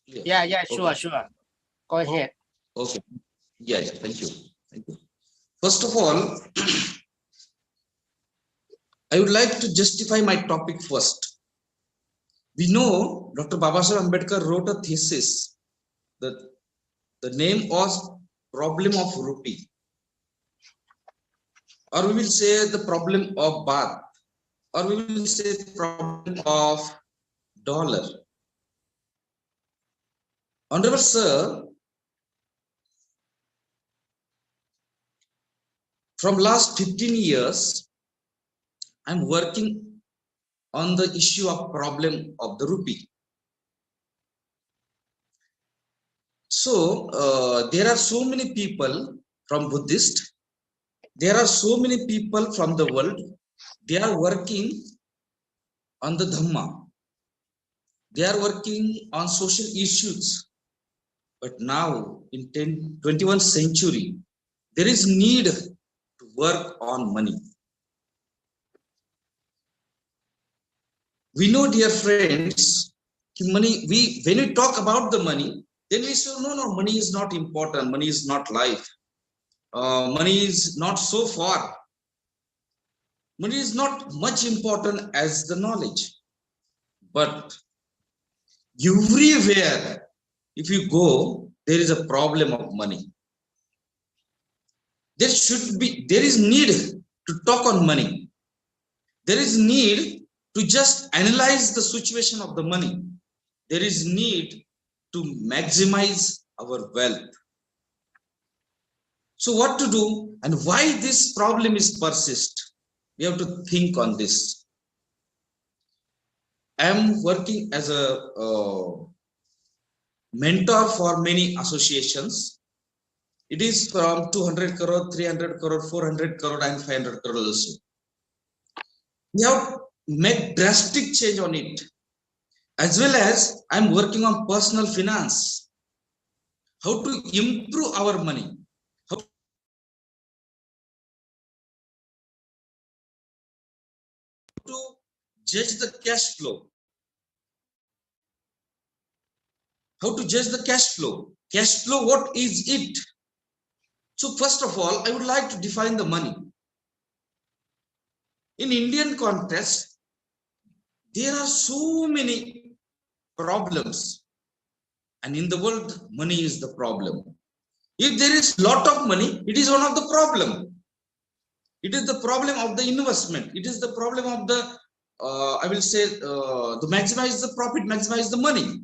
Clear. Yeah. Yeah. Sure. Okay. Sure. Go ahead. Okay. Yeah. Thank you. Thank you. First of all, I would like to justify my topic first. We know Dr. Babasaheb Ambedkar wrote a thesis that the name was Problem of Rupee, or we will say the problem of baht, or we will say problem of dollar. Honorable sir, from last 15 years, I'm working on the issue of problem of the rupee. So there are so many people from Buddhist, there are so many people from the world, they are working on the Dhamma. They are working on social issues. But now in 21st century, there is need to work on money. We know, dear friends, money, when we talk about the money, then we say, no, money is not important. Money is not life. Money is not so far. Money is not much important as the knowledge. But everywhere, if you go, there is a problem of money. There is need to talk on money. There is need to just analyze the situation of the money. There is need to maximize our wealth. So what to do and why this problem is persist? We have to think on this. I am working as a mentor for many associations. It is from 200 crore, 300 crore, 400 crore and 500 crore also. We have to make drastic change on it. As well as I'm working on personal finance. How to improve our money. How to judge the cash flow. How to judge the cash flow. Cash flow, what is it? So first of all, I would like to define the money. In Indian context, there are so many problems. And in the world, money is the problem. If there is lot of money, it is one of the problem. It is the problem of the investment. It is the problem of the, I will say, to maximize the profit, maximize the money.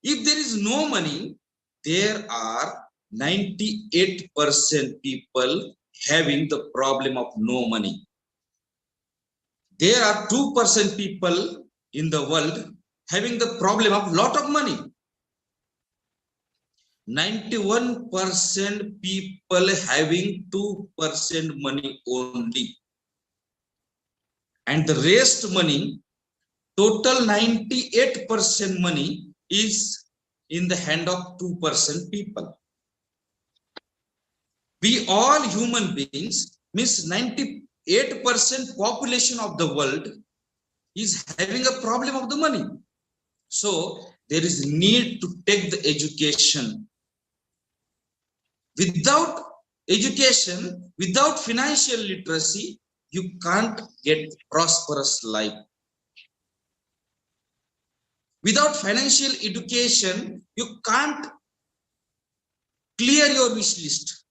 If there is no money, there are 98% people having the problem of no money. There are 2% people in the world having the problem of lot of money. 91% people having 2% money only. And the rest money, total 98% money is in the hand of 2% people. We all human beings, means 98% population of the world is having a problem of the money. So there is need to take the education. Without education, without financial literacy, you can't get prosperous life. Without financial education, you can't clear your wish list.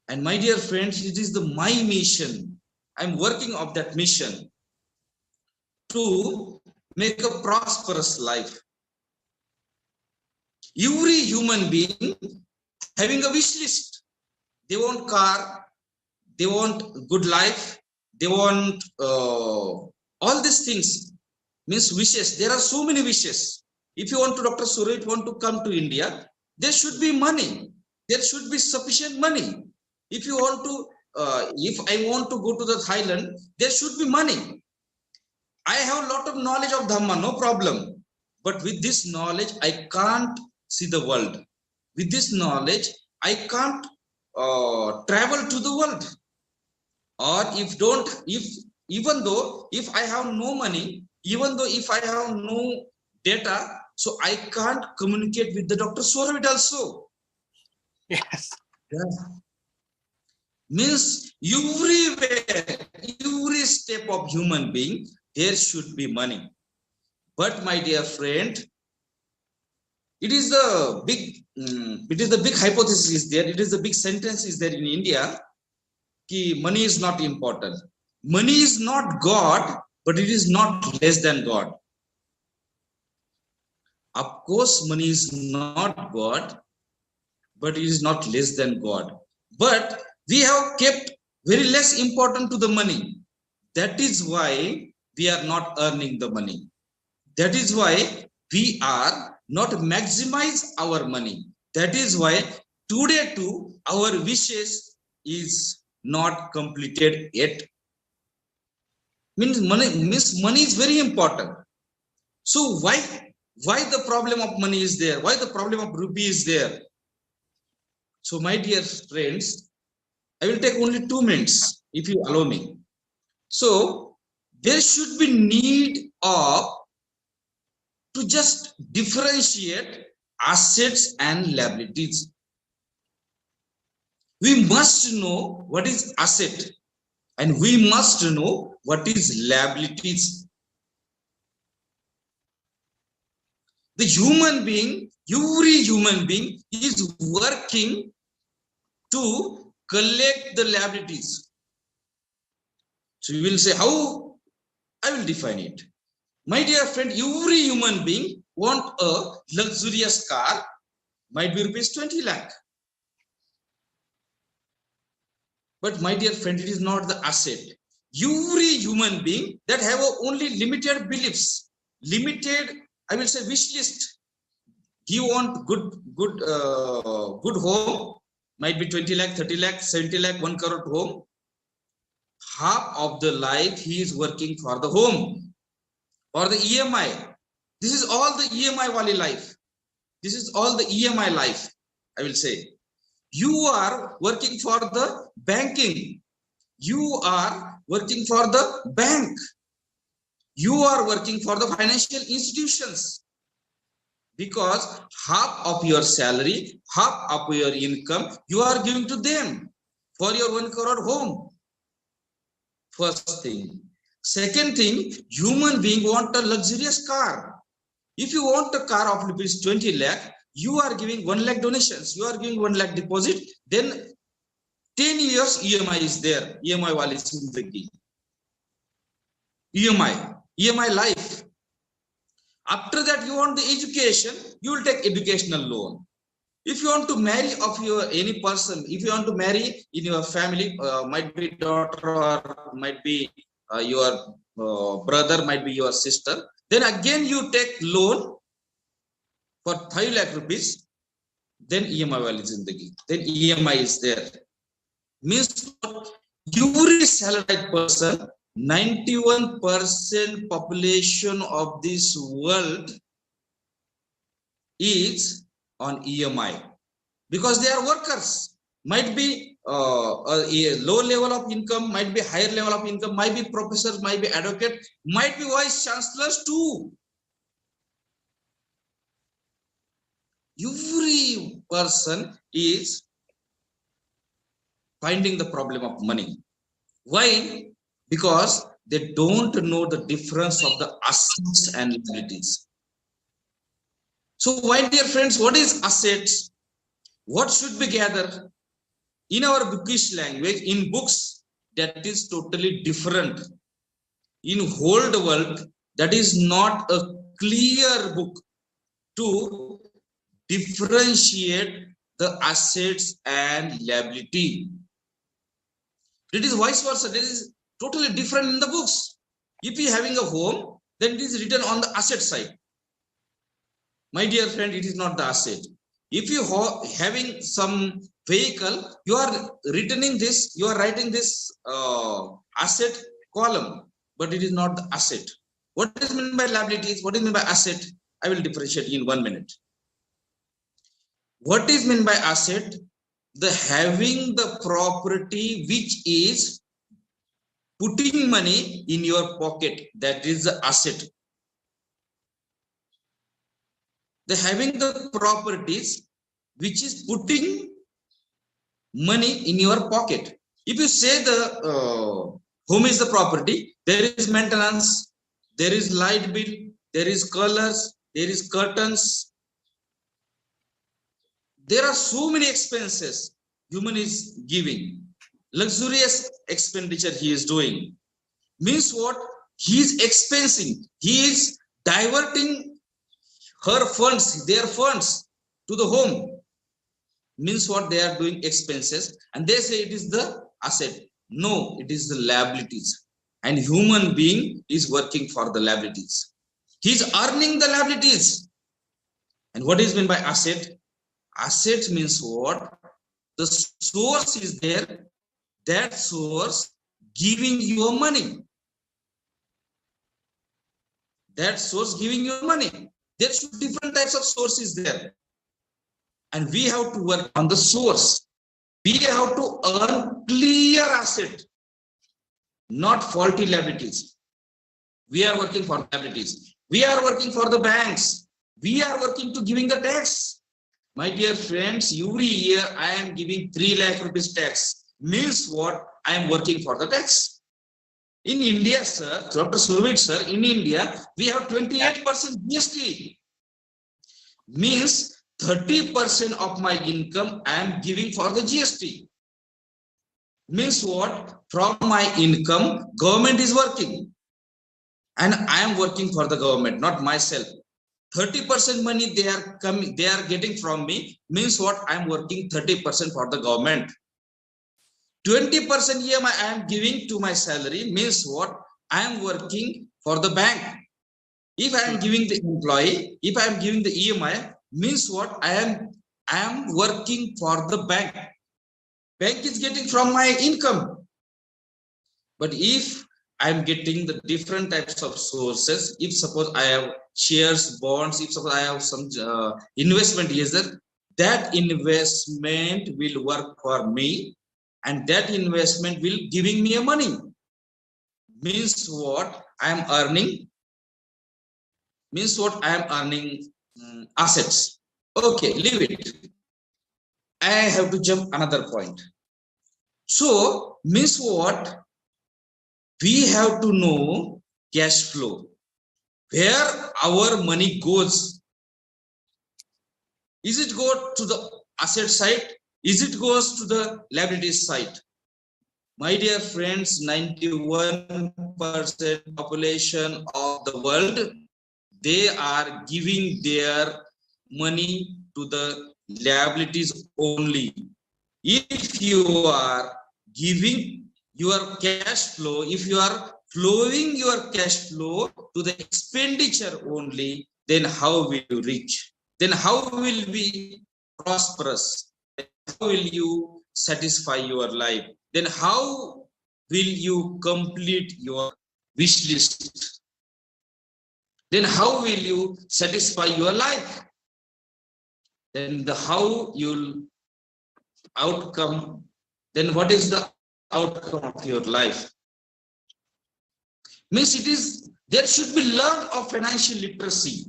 And my dear friends, it is my mission. I'm working on that mission to make a prosperous life. Every human being having a wish list. They want car, they want good life, they want all these things, means wishes. There are so many wishes. If you want to, Dr. Surya, if you want to come to India, there should be money. There should be sufficient money. If you want to, if I want to go to the Thailand, there should be money. I have a lot of knowledge of Dhamma, no problem. But with this knowledge, I can't see the world. With this knowledge, I can't travel to the world. Or even though if I have no money, even though if I have no data, so I can't communicate with the Dr. Soravit also. Yes. Yeah. Means everywhere, every step of human being, there should be money. But my dear friend, it is the big hypothesis is there. It is the big sentence is there in India. Ki money is not important. Money is not God, but it is not less than God. Of course, money is not God, but it is not less than God. But we have kept very less important to the money. That is why we are not earning the money. That is why we are not maximize our money. That is why today too our wishes is not completed yet. Means money is very important. So why the problem of money is there? Why the problem of rupee is there? So my dear friends, I will take only 2 minutes if you allow me. So there should be need of to just differentiate assets and liabilities. We must know what is asset and we must know what is liabilities. The human being, every human being is working to collect the liabilities. So you will say, how? I will define it. My dear friend, every human being want a luxurious car, might be rupees 20 lakh. But my dear friend, it is not the asset. Every human being that have only limited beliefs, limited, I will say, wish list. He want good home, might be 20 lakh, 30 lakh, 70 lakh, 1 crore home. Half of the life he is working for the home or the EMI. This is all the EMI wali life. This is all the EMI life, I will say. You are working for the banking. You are working for the bank. You are working for the financial institutions. Because half of your salary, half of your income, you are giving to them for your 1 crore home. First thing. Second thing, human being want a luxurious car. If you want a car of rupees 20 lakh, you are giving 1 lakh donations. You are giving 1 lakh deposit. Then 10 years EMI is there. EMI wali zindagi. EMI life. After that, you want the education, you will take educational loan. If you want to marry of your any person, if you want to marry in your family, might be daughter or might be your brother, might be your sister, then again you take loan for 5 lakh rupees. then EMI wali zindagi, then EMI is there. Means every salaried person, 91% population of this world is on EMI because they are workers. Might be a low level of income, might be higher level of income, might be professors, might be advocate, might be vice chancellors too. Every person is finding the problem of money. Why? Because they don't know the difference of the assets and liabilities. So, my dear friends, what is assets? What should be gathered? In our bookish language, in books, that is totally different. In whole world, that is not a clear book to differentiate the assets and liability. It is vice versa. That is totally different in the books. If you are having a home, then it is written on the asset side. My dear friend, it is not the asset. If you are having some vehicle, you are writing this asset column, but it is not the asset. What is meant by liabilities? What is meant by asset? I will differentiate in 1 minute. What is meant by asset? The having the property which is putting money in your pocket, that is the asset. The having the properties which is putting money in your pocket. If you say the home is the property, there is maintenance, there is light bill, there is colors, there is curtains. There are so many expenses human is giving. Luxurious expenditure he is doing. Means what? He is expensing. He is diverting her funds, their funds to the home. Means what? They are doing expenses and they say it is the asset. No, it is the liabilities. And human being is working for the liabilities. He is earning the liabilities. And what is meant by asset? Asset means what? The source is there, that source giving you money. That source giving you money. There should be different types of sources there. And we have to work on the source. We have to earn clear asset, not faulty liabilities. We are working for liabilities. We are working for the banks. We are working to giving the tax. My dear friends, every year I am giving 3 lakh rupees tax. Means what? I am working for the tax. In India, sir, Dr. Suvit, sir, in India, we have 28% GST. Means 30% of my income I am giving for the GST. Means what? From my income, government is working. And I am working for the government, not myself. 30% money they are getting from me. Means what? I am working 30% for the government. 20% EMI I am giving to my salary. Means what? I am working for the bank. If I am giving the employee, if I am giving the EMI, means what? I am working for the bank. Bank is getting from my income. But if I am getting the different types of sources, if suppose I have shares, bonds, if suppose I have some investment user, that investment will work for me and that investment will giving me a money. Means what? I am earning. Means what? I am earning assets. Okay, leave it. I have to jump another point. So, means what? We have to know cash flow. Where our money goes. Is it go to the asset side? Is it goes to the liability side? My dear friends, 91% population of the world, they are giving their money to the liabilities only. If you are giving your cash flow, if you are flowing your cash flow to the expenditure only, then how will you reach? Then how will we prosperous? How will you satisfy your life? Then how will you complete your wish list? Then how will you satisfy your life? Then the how you'll outcome, then what is the outcome of your life? Means it is, there should be learn of financial literacy.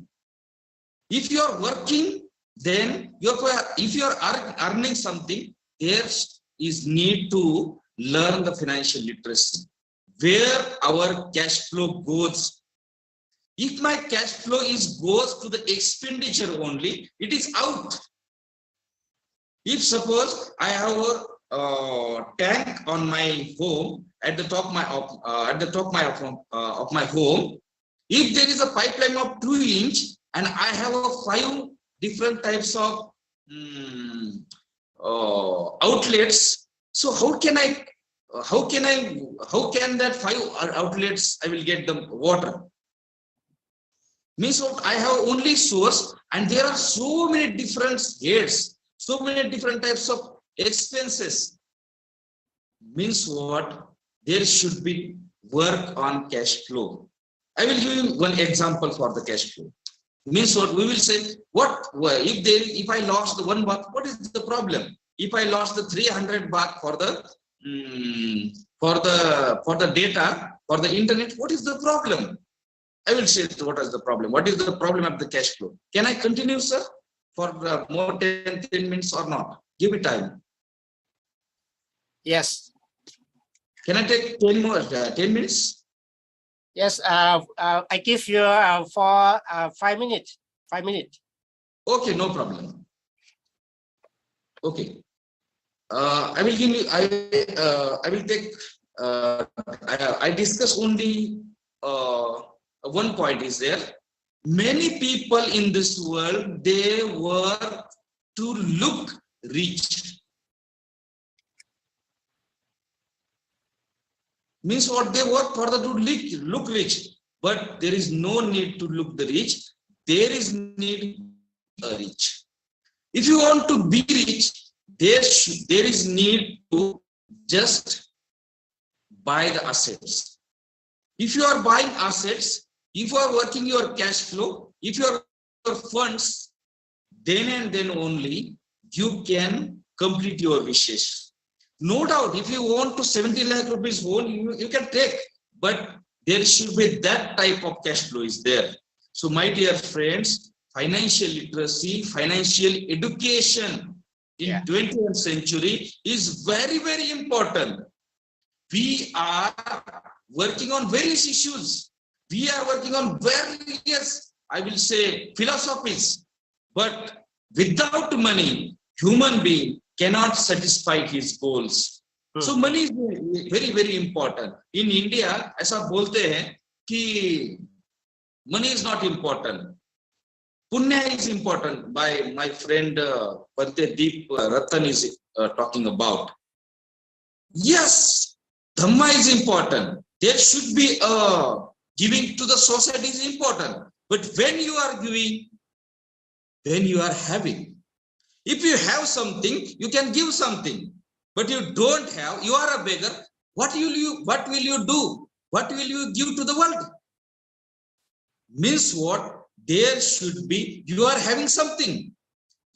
If you are working, then if you are earning something, there is need to learn the financial literacy. Where our cash flow goes. If my cash flow goes to the expenditure only, it is out. If suppose I have a tank on my home at the top of my home, if there is a pipeline of 2 inch and I have 5 different types of outlets, so how can that 5 outlets I will get the water? Means what, I have only source and there are so many different heads, so many different types of expenses. Means what, there should be work on cash flow. I will give you one example for the cash flow. Means what, we will say, what if I lost the 1 baht, what is the problem? If I lost the 300 baht for the data, for the internet, what is the problem? I will say what is the problem. What is the problem of the cash flow? Can I continue, sir, for more 10 minutes or not? Give me time. Yes. Can I take 10 minutes? Yes. I give you for 5 minutes. 5 minutes. Okay, no problem. Okay. I will give you. I will take. I discuss only one point is there. Many people in this world, they were to look rich. Means what, they work for the to look rich, but there is no need to look the rich. There is need a rich. If you want to be rich, there is need to just buy the assets. If you are buying assets, if you are working your cash flow, if your funds, then and then only you can complete your wishes. No doubt, if you want to 70 lakh rupees whole, you can take, but there should be that type of cash flow is there. So my dear friends, financial literacy, financial education in 20th century is very, very important. We are working on various issues. We are working on various, I will say, philosophies. But without money, human being cannot satisfy his goals. So money is very, very important. In India, ऐसा बोलते हैं कि money is not important. Punya is important. By my friend Bante Deep Ratan is talking about. Yes, Dhamma is important. There should be giving to the society is important. But when you are giving, then you are having. If you have something, you can give something. But you don't have, you are a beggar. What will you do? What will you give to the world? Means what? There should be, you are having something.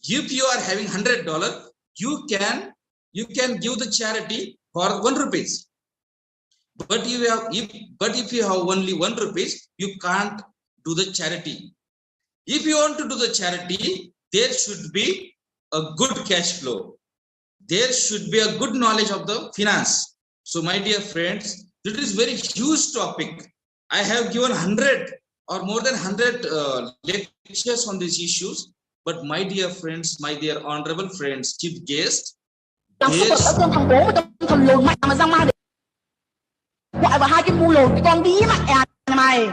If you are having $100, you can give the charity for 1 rupee. But if you have only 1 rupee, you can't do the charity. If you want to do the charity, there should be a good cash flow. There should be a good knowledge of the finance. So my dear friends, this is very huge topic. I have given 100 or more than 100 lectures on these issues. But my dear friends, my dear honorable friends, chief guest, gọi vào 2 cái bu lồn cái con bí mẹ mày